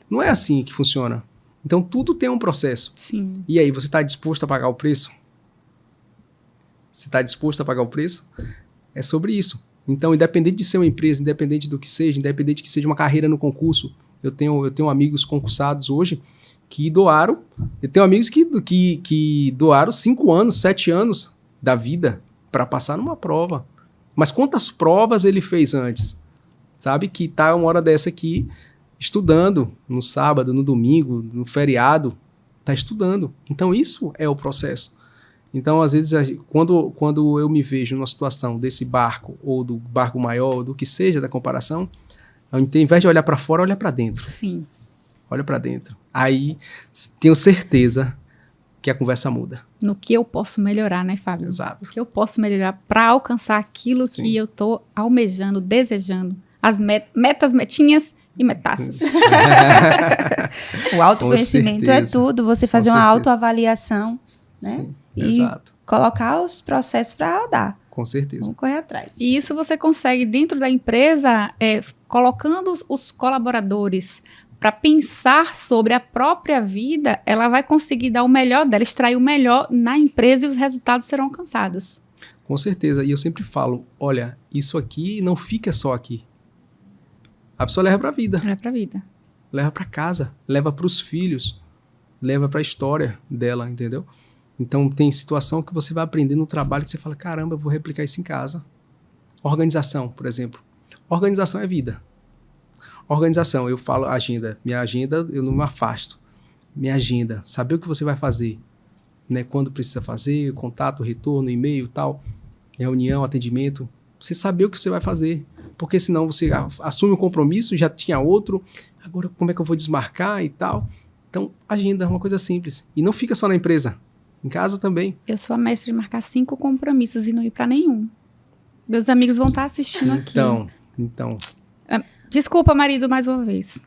C: Não é assim que funciona. Então, tudo tem um processo.
B: Sim.
C: E aí, você está disposto a pagar o preço? Você está disposto a pagar o preço? É sobre isso. Então, independente de ser uma empresa, independente do que seja, independente que seja uma carreira no concurso, eu tenho amigos concursados hoje que doaram. Eu tenho amigos que doaram 5 anos, 7 anos da vida para passar numa prova. Mas quantas provas ele fez antes? Sabe que tá uma hora dessa aqui estudando no sábado, no domingo, no feriado, tá estudando. Então isso é o processo. Então às vezes quando eu me vejo numa situação desse barco ou do barco maior, ou do que seja da comparação, ao invés de olhar para fora, olha para dentro.
B: Sim.
C: Olha para dentro. Aí tenho certeza que a conversa muda.
B: No que eu posso melhorar, né, Fábio?
C: Exato.
B: O que eu posso melhorar para alcançar aquilo
C: Sim.
B: que eu tô almejando, desejando. As metinhas e metaças.
A: O autoconhecimento é tudo. Você fazer uma autoavaliação, né?
C: Sim,
A: e
C: exato.
A: colocar os processos para rodar.
C: Com certeza.
A: Vamos correr atrás.
B: E isso você consegue dentro da empresa, colocando os colaboradores para pensar sobre a própria vida, ela vai conseguir dar o melhor dela, extrair o melhor na empresa e os resultados serão alcançados.
C: Com certeza. E eu sempre falo, olha, isso aqui não fica só aqui. A pessoa leva para a vida.
B: Leva para a vida.
C: Leva para casa, leva para os filhos, leva para a história dela, entendeu? Então tem situação que você vai aprender no trabalho que você fala, caramba, eu vou replicar isso em casa. Organização, por exemplo. Organização é vida. Organização, eu falo agenda. Minha agenda, eu não me afasto. Minha agenda, saber o que você vai fazer, né? Quando precisa fazer, contato, retorno, e-mail, tal, reunião, atendimento. Você saber o que você vai fazer. Porque senão você assume um compromisso, já tinha outro, agora como é que eu vou desmarcar e tal. Então, agenda é uma coisa simples. E não fica só na empresa, em casa também.
B: Eu sou a mestra de marcar 5 compromissos e não ir para nenhum. Meus amigos vão estar assistindo aqui.
C: Então.
B: Desculpa, marido, mais uma vez.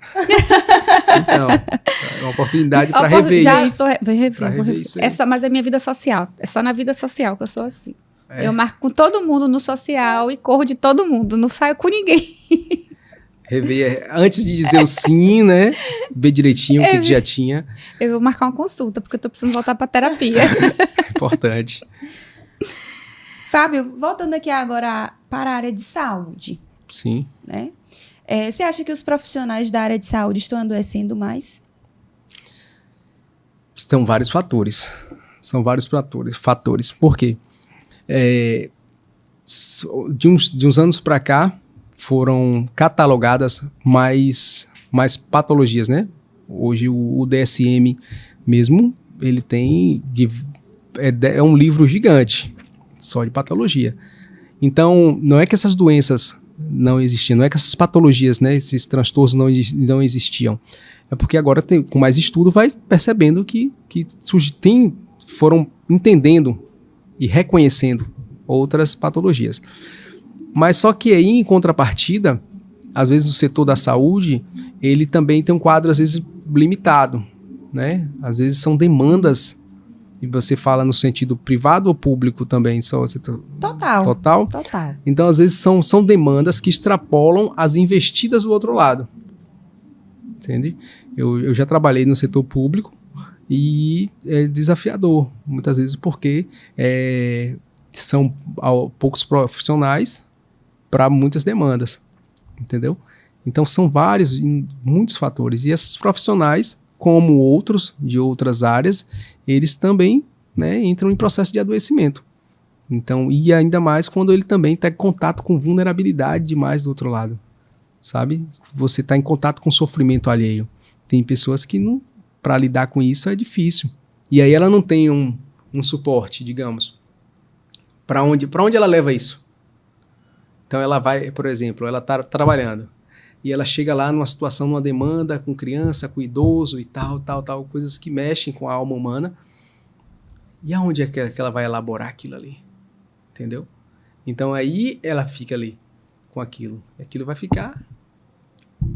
C: Então, é uma oportunidade para rever isso.
B: Vou rever isso. Mas é minha vida social. É só na vida social que eu sou assim. Eu marco com todo mundo no social e corro de todo mundo. Não saio com ninguém.
C: Rever, antes de dizer o sim, né? Ver direitinho o que já tinha.
B: Eu vou marcar uma consulta, porque eu tô precisando voltar pra terapia.
C: Importante.
A: Fábio, voltando aqui agora para a área de saúde,
C: Sim.
A: né? Você acha que os profissionais da área de saúde estão adoecendo mais?
C: São vários fatores. Por quê? De uns anos para cá, foram catalogadas mais patologias, né? Hoje o DSM mesmo, ele tem... É um livro gigante, só de patologia. Então, não é que essas doenças não existiam, não é que essas patologias, né, esses transtornos não existiam. É porque agora, com mais estudo, vai percebendo que foram entendendo e reconhecendo outras patologias. Mas só que aí, em contrapartida, às vezes o setor da saúde, ele também tem um quadro, às vezes, limitado, né? Às vezes são demandas, e você fala no sentido privado ou público também?
A: Total.
C: Então, às vezes, são demandas que extrapolam as investidas do outro lado. Entende? Eu já trabalhei no setor público e é desafiador, muitas vezes, porque são poucos profissionais para muitas demandas, entendeu? Então são muitos fatores, e esses profissionais, como outros de outras áreas, eles também, né, entram em processo de adoecimento. Então, e ainda mais quando ele também está em contato com vulnerabilidade demais do outro lado, sabe? Você está em contato com sofrimento alheio. Tem pessoas que para lidar com isso é difícil, e aí ela não tem um suporte, digamos. Para onde ela leva isso? Então ela vai, por exemplo, ela está trabalhando e ela chega lá numa situação, numa demanda com criança, com idoso e tal, coisas que mexem com a alma humana. E aonde é que ela vai elaborar aquilo ali? Entendeu? Então aí ela fica ali com aquilo. Aquilo vai ficar...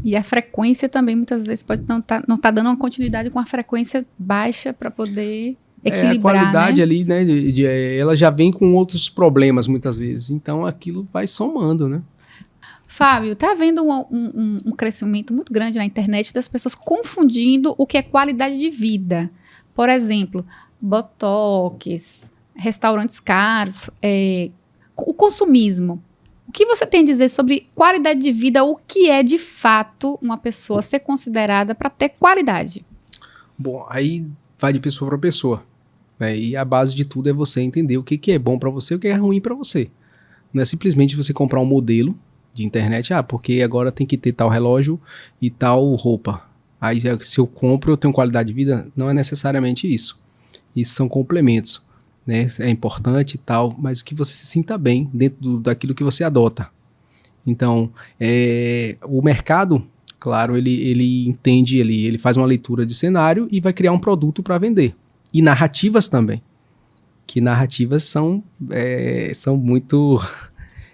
B: E a frequência também, muitas vezes, pode não tá dando uma continuidade com a frequência baixa para poder... equilibrar,
C: a qualidade, né? Ali, né, ela já vem com outros problemas muitas vezes, então aquilo vai somando, né?
B: Fábio, tá havendo um crescimento muito grande na internet das pessoas confundindo o que é qualidade de vida. Por exemplo, botox, restaurantes caros, o consumismo. O que você tem a dizer sobre qualidade de vida? O que é, de fato, uma pessoa ser considerada para ter qualidade?
C: Bom, aí vai de pessoa para pessoa, né? E a base de tudo é você entender o que é bom para você e o que é ruim para você. Não é simplesmente você comprar um modelo de internet, porque agora tem que ter tal relógio e tal roupa. Aí se eu compro, eu tenho qualidade de vida. Não é necessariamente isso. Isso são complementos, né? É importante e tal, mas que você se sinta bem dentro daquilo que você adota. Então, o mercado, claro, ele entende, ele faz uma leitura de cenário e vai criar um produto para vender. E narrativas também. Que narrativas são muito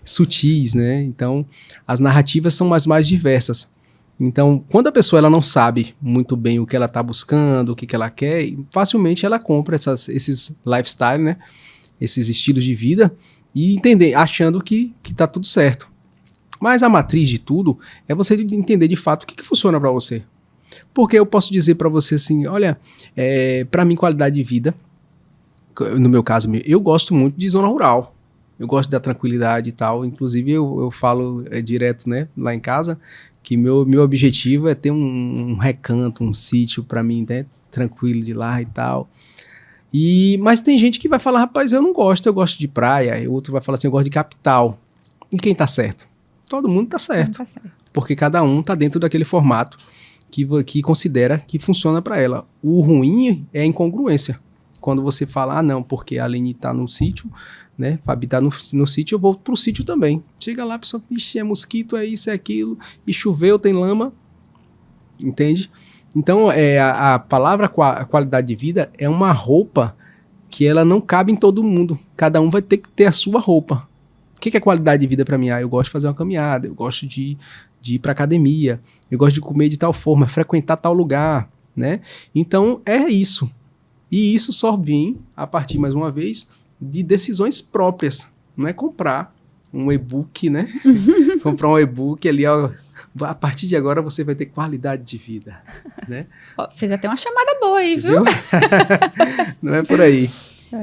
C: sutis, né? Então, as narrativas são as mais diversas. Então, quando a pessoa ela não sabe muito bem o que ela está buscando, o que ela quer, facilmente ela compra esses lifestyle, né? Esses estilos de vida e achando que está tudo certo. Mas a matriz de tudo é você entender de fato o que funciona para você. Porque eu posso dizer para você assim, olha, para mim qualidade de vida, no meu caso, eu gosto muito de zona rural. Eu gosto da tranquilidade e tal. Inclusive eu falo direto, né, lá em casa, que meu objetivo é ter um recanto, um sítio para mim, né, tranquilo de lá e tal. Mas tem gente que vai falar, rapaz, eu gosto de praia. E o outro vai falar assim, eu gosto de capital. E quem tá certo? Todo mundo tá certo. Porque cada um tá dentro daquele formato que considera que funciona para ela. O ruim é a incongruência. Quando você fala, não, porque a Aline tá no sítio, né, Fabi tá no sítio, eu vou pro sítio também. Chega lá, a pessoa, ixi, é mosquito, é isso, é aquilo, e choveu, tem lama, entende? Então, a palavra qualidade de vida é uma roupa que ela não cabe em todo mundo. Cada um vai ter que ter a sua roupa. O que é qualidade de vida para mim? Eu gosto de fazer uma caminhada, eu gosto de ir para academia, eu gosto de comer de tal forma, frequentar tal lugar, né? Então, é isso. E isso só vem, a partir, mais uma vez, de decisões próprias. Não é comprar um e-book, né? Comprar um e-book ali, ó, A partir de agora você vai ter qualidade de vida, né?
B: Ó, fez até uma chamada boa aí,
C: Você
B: viu?
C: Não é por aí.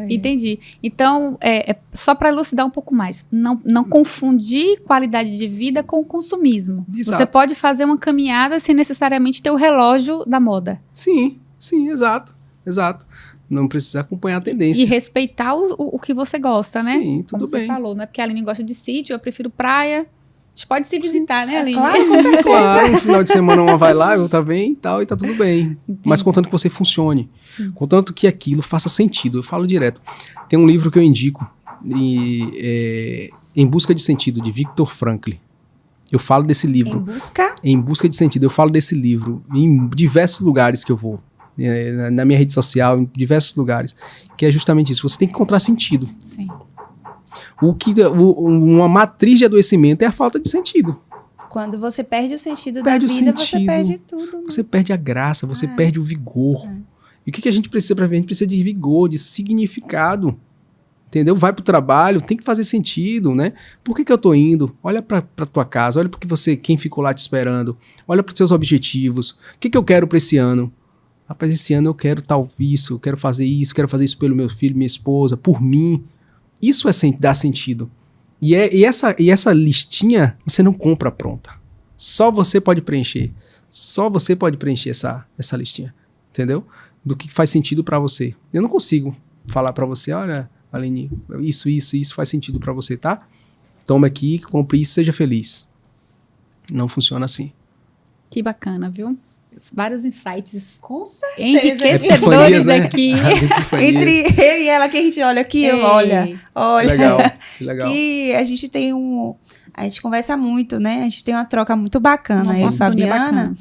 B: Entendi. Então, só para elucidar um pouco mais, não confundir qualidade de vida com consumismo.
C: Exato.
B: Você pode fazer uma caminhada sem necessariamente ter o relógio da moda.
C: Sim, exato. Não precisa acompanhar a tendência.
B: E respeitar o que você gosta, né?
C: Sim, tudo
B: Como
C: bem.
B: você falou, não é porque a Aline gosta de sítio, eu prefiro praia. A gente pode se visitar, né, Aline?
C: Claro, no final de semana uma vai lá, outra vem e tal, e tá tudo bem. Mas contanto que você funcione.
B: Sim.
C: Contanto que aquilo faça sentido. Eu falo direto. Tem um livro que eu indico, Em Busca de Sentido, de Viktor Frankl. Eu falo desse livro. Em Busca de Sentido. Eu falo desse livro em diversos lugares que eu vou. Na minha rede social, em diversos lugares. Que é justamente isso. Você tem que encontrar sentido.
B: Sim.
C: Uma matriz de adoecimento é a falta de sentido.
A: Quando você perde o sentido
C: Perde
A: da
C: o
A: vida, você
C: sentido.
A: perde tudo. Né?
C: Você perde a graça, você perde o vigor. E o que a gente precisa para ver? A gente precisa de vigor, de significado. Entendeu? Vai pro trabalho, tem que fazer sentido, né? Por que eu tô indo? Olha pra tua casa, olha porque quem ficou lá te esperando. Olha pros seus objetivos. O que eu quero pra esse ano? Rapaz, esse ano eu quero isso, eu quero fazer isso pelo meu filho, minha esposa, por mim. Isso é dar sentido. E essa listinha você não compra pronta. Só você pode preencher. Só você pode preencher essa listinha. Entendeu? Do que faz sentido pra você. Eu não consigo falar pra você, olha, Aline, isso faz sentido pra você, tá? Toma aqui, compre isso, seja feliz. Não funciona assim.
B: Que bacana, viu? Vários insights
A: Com certeza.
B: enriquecedores
C: né?
B: aqui.
C: As epifanias.
A: Entre eu e ela que a gente olha aqui, olha.
C: Que legal.
A: Que a gente tem a gente conversa muito, né? A gente tem uma troca muito bacana.
B: Uma
A: Aí,
B: sintonia
A: Fabiana.
B: bacana.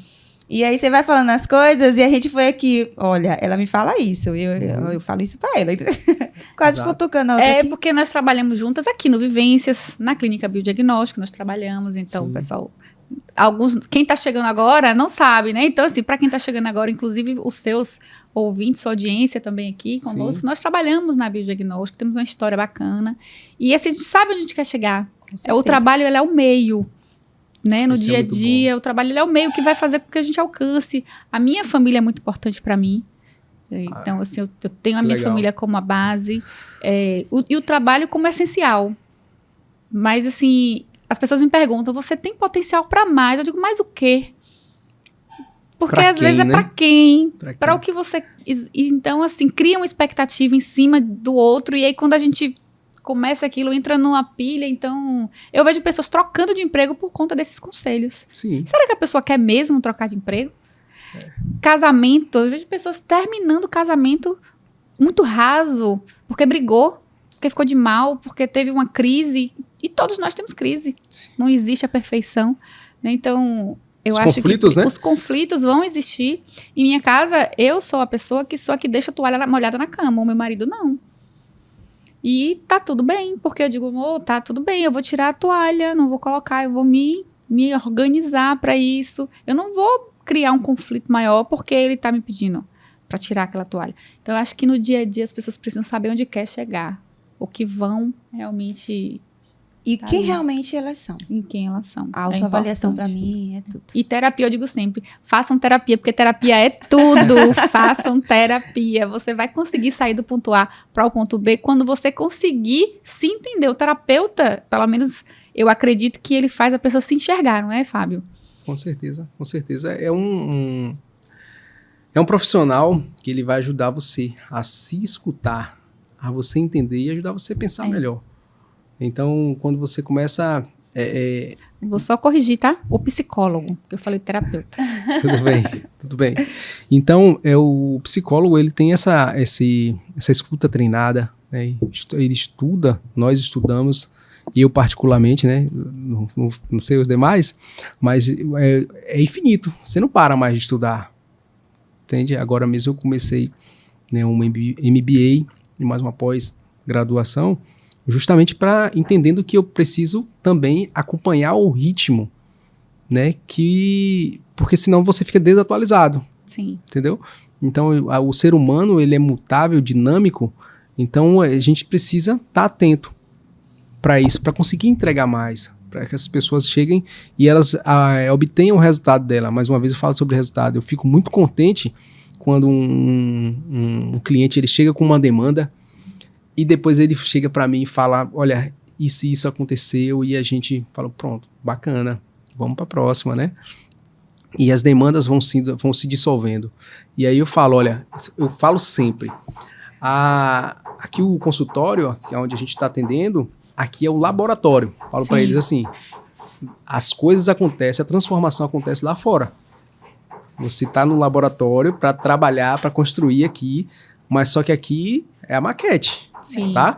A: E aí você vai falando as coisas e a gente foi aqui, olha, ela me fala isso, eu falo isso pra ela. Quase
C: Exato.
A: futucando a outra aqui.
B: Porque nós trabalhamos juntas aqui no Vivências, na Clínica Biodiagnóstico, nós trabalhamos, então,
C: Sim.
B: pessoal, quem tá chegando agora não sabe, né? Então, assim, para quem tá chegando agora, inclusive os seus ouvintes, sua audiência também aqui conosco,
C: Sim.
B: nós trabalhamos na Biodiagnóstico, temos uma história bacana, e assim, a gente sabe onde a gente quer chegar. O trabalho, ele é o meio, né? No
C: Isso é
B: dia a
C: muito
B: dia, o trabalho ele é o meio que vai fazer com que a gente alcance. A minha família é muito importante para mim. Então, assim, eu tenho a minha
C: legal.
B: família como a base, e o trabalho como essencial. Mas, assim, as pessoas me perguntam, você tem potencial para mais? Eu digo, mais o quê? Porque
C: Pra
B: às vezes
C: quem,
B: é
C: né?
B: para quem?
C: Pra
B: Para o que você... Então, assim, cria uma expectativa em cima do outro, e aí quando a gente começa aquilo, entra numa pilha, então... Eu vejo pessoas trocando de emprego por conta desses conselhos.
C: Sim.
B: Será que a pessoa quer mesmo trocar de emprego? Casamento, eu vejo pessoas terminando o casamento muito raso, porque brigou, porque ficou de mal, porque teve uma crise. E todos nós temos crise.
C: Sim.
B: Não existe a perfeição, né? Então, eu
C: Os
B: acho
C: conflitos,
B: que
C: né?
B: os conflitos vão existir. Em minha casa, eu sou a pessoa que deixa a toalha molhada na cama, o meu marido não. E tá tudo bem, porque eu digo, amor, tá tudo bem, eu vou tirar a toalha, não vou colocar, eu vou me organizar para isso. Eu não vou criar um conflito maior porque ele tá me pedindo para tirar aquela toalha. Então, eu acho que no dia a dia as pessoas precisam saber onde quer chegar, o que vão realmente...
A: E
B: Tá
A: quem
B: aí.
A: realmente elas são.
B: Em quem elas são.
A: A autoavaliação pra
B: importante.
A: mim é tudo.
B: E terapia, eu digo sempre, façam terapia, porque terapia é tudo. Façam terapia. Você vai conseguir sair do ponto A para o ponto B quando você conseguir se entender. O terapeuta, pelo menos eu acredito que ele faz a pessoa se enxergar, não é, Fábio?
C: Com certeza, com certeza. É um profissional que ele vai ajudar você a se escutar, a você entender e ajudar você a pensar melhor. Então, quando você começa...
B: Vou só corrigir, tá? O psicólogo, porque eu falei terapeuta.
C: Tudo bem. Então, o psicólogo, ele tem essa escuta treinada, né? Ele estuda, nós estudamos, e eu particularmente, né? Não sei os demais, mas é infinito. Você não para mais de estudar, entende? Agora mesmo eu comecei, né, um MBA e mais uma pós-graduação, justamente para entendendo que eu preciso também acompanhar o ritmo, né? Porque senão você fica desatualizado,
B: Sim.
C: entendeu? Então, o ser humano, ele é mutável, dinâmico, então a gente precisa estar atento para isso, para conseguir entregar mais, para que as pessoas cheguem e elas obtenham o resultado dela. Mais uma vez eu falo sobre resultado. Eu fico muito contente quando um cliente ele chega com uma demanda e depois ele chega para mim e fala, olha, isso aconteceu, e a gente fala, pronto, bacana, vamos para a próxima, né? E as demandas vão se dissolvendo. E aí eu falo, olha, eu falo sempre, aqui o consultório, que é onde a gente está atendendo, aqui é o laboratório. Falo para eles assim, as coisas acontecem, a transformação acontece lá fora. Você está no laboratório para trabalhar, para construir aqui, mas só que aqui é a maquete, tá?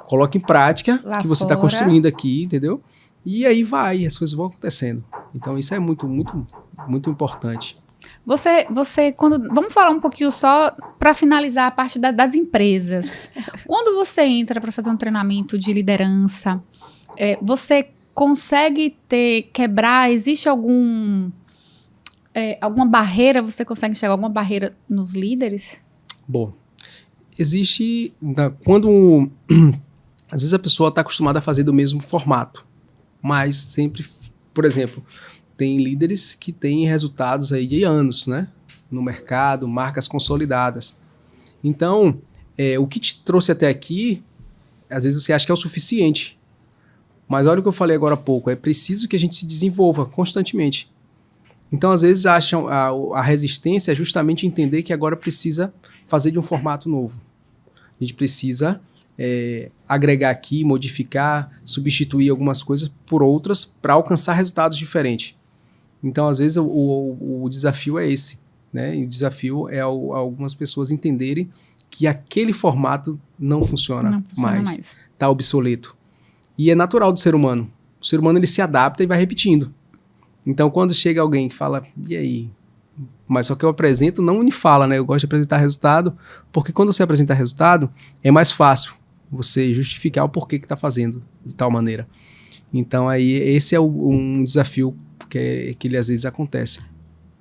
C: Coloque em prática o que você está construindo aqui, entendeu? E aí as coisas vão acontecendo. Então isso é muito, muito, muito importante.
B: Vamos falar um pouquinho só para finalizar a parte das empresas. Quando você entra para fazer um treinamento de liderança, você consegue quebrar, existe alguma barreira, você consegue enxergar alguma barreira nos líderes?
C: Bom, existe, quando às vezes a pessoa está acostumada a fazer do mesmo formato, mas sempre, por exemplo, tem líderes que têm resultados aí de anos, né? No mercado, marcas consolidadas. Então, o que te trouxe até aqui, às vezes você acha que é o suficiente. Mas olha o que eu falei agora há pouco, é preciso que a gente se desenvolva constantemente. Então, às vezes, acham a resistência é justamente entender que agora precisa fazer de um formato novo. A gente precisa agregar aqui, modificar, substituir algumas coisas por outras para alcançar resultados diferentes. Então, às vezes, o desafio é esse, né? E o desafio é algumas pessoas entenderem que aquele formato não funciona mais. Está obsoleto. E é natural do ser humano. O ser humano ele se adapta e vai repetindo. Então, quando chega alguém que fala, e aí? Mas só que eu apresento, não me fala, né? Eu gosto de apresentar resultado, porque quando você apresenta resultado, é mais fácil você justificar o porquê que está fazendo de tal maneira. Então, aí, esse é um desafio que ele às vezes acontece.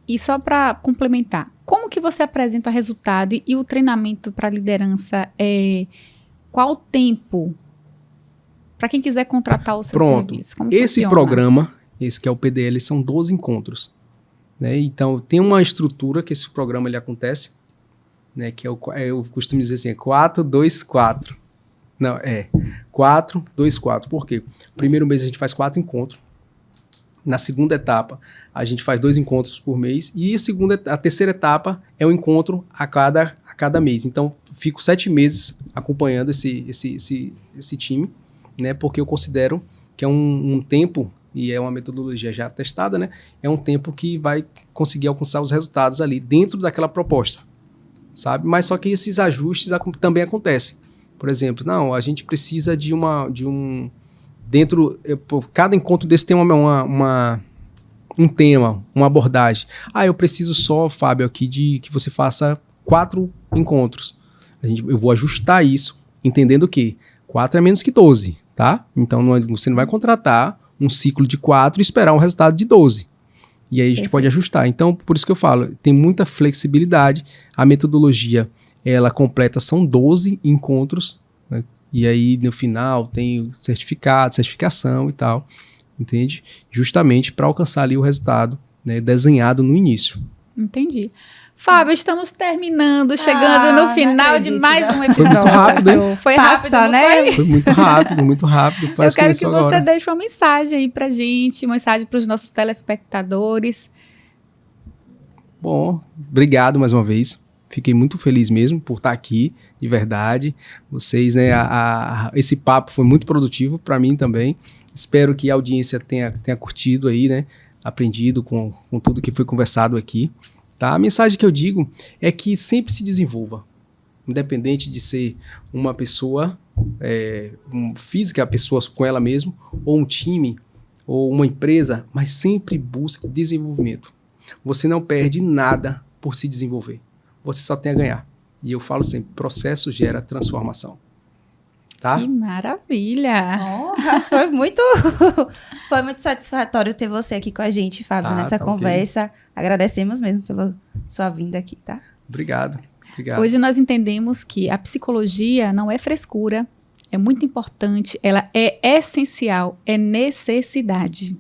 B: E só para complementar, como que você apresenta resultado e o treinamento para liderança? Qual o tempo? Para quem quiser contratar o seu serviço. Como
C: esse
B: funciona?
C: Programa, esse que é o PDL, são 12 encontros. Né? Então, tem uma estrutura que esse programa ele acontece, né? Que eu costumo dizer assim, 4, 2, 4. Não, 4, 2, 4. Por quê? Primeiro mês a gente faz 4 encontros. Na segunda etapa, a gente faz 2 encontros por mês. E a terceira etapa é um encontro a cada mês. Então, fico 7 meses acompanhando esse time, né? Porque eu considero que é um tempo, e é uma metodologia já testada, né? É um tempo que vai conseguir alcançar os resultados ali dentro daquela proposta, sabe? Mas só que esses ajustes também acontecem. Por exemplo, a gente precisa cada encontro desse tem um tema, uma abordagem. Eu preciso só, Fábio, aqui que você faça 4 encontros. Eu vou ajustar isso, entendendo que 4 é menos que 12, tá? Então você não vai contratar um ciclo de 4 e esperar um resultado de 12. E aí a gente pode ajustar. Então, por isso que eu falo, tem muita flexibilidade. A metodologia, ela completa, são 12 encontros, né? E aí no final tem certificado, certificação e tal, entende? Justamente para alcançar ali o resultado, né, desenhado no início.
B: Entendi. Fábio, estamos terminando, chegando no final de mais um episódio.
C: Foi muito rápido, hein?
B: Foi rápido, né?
C: Foi muito rápido, muito rápido.
B: Eu quero que você deixe uma mensagem aí pra gente, uma mensagem para os nossos telespectadores.
C: Bom, obrigado mais uma vez. Fiquei muito feliz mesmo por estar aqui, de verdade. Vocês, né, esse papo foi muito produtivo para mim também. Espero que a audiência tenha curtido aí, né? Aprendido com tudo que foi conversado aqui. Tá? A mensagem que eu digo é que sempre se desenvolva, independente de ser uma pessoa física, a pessoa com ela mesma, ou um time, ou uma empresa, mas sempre busque desenvolvimento. Você não perde nada por se desenvolver, você só tem a ganhar. E eu falo sempre, processo gera transformação. Tá?
B: Que maravilha!
A: Foi muito satisfatório ter você aqui com a gente, Fábio, nessa conversa. Okay. Agradecemos mesmo pela sua vinda aqui, tá?
C: Obrigado.
B: Hoje nós entendemos que a psicologia não é frescura, é muito importante, ela é essencial, é necessidade.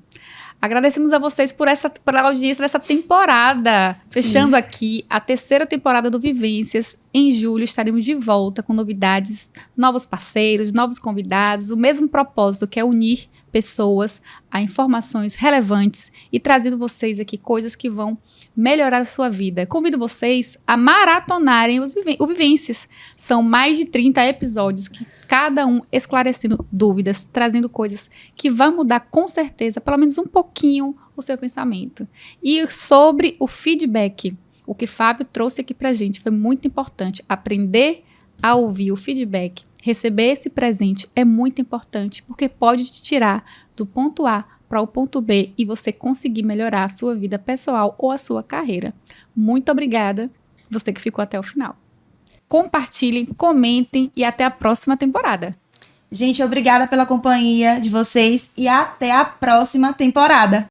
B: Agradecemos a vocês pela audiência dessa temporada. Fechando aqui a 3ª temporada do Vivências. Em julho estaremos de volta com novidades, novos parceiros, novos convidados, o mesmo propósito que é unir pessoas a informações relevantes e trazendo vocês aqui coisas que vão melhorar a sua vida. Convido vocês a maratonarem o Vivências. São mais de 30 episódios que cada um esclarecendo dúvidas, trazendo coisas que vão mudar com certeza, pelo menos um pouquinho, o seu pensamento. E sobre o feedback, o que Fábio trouxe aqui pra gente foi muito importante. Aprender a ouvir o feedback, receber esse presente é muito importante, porque pode te tirar do ponto A para o ponto B e você conseguir melhorar a sua vida pessoal ou a sua carreira. Muito obrigada, você que ficou até o final. Compartilhem, comentem e até a próxima temporada.
A: Gente, obrigada pela companhia de vocês e até a próxima temporada.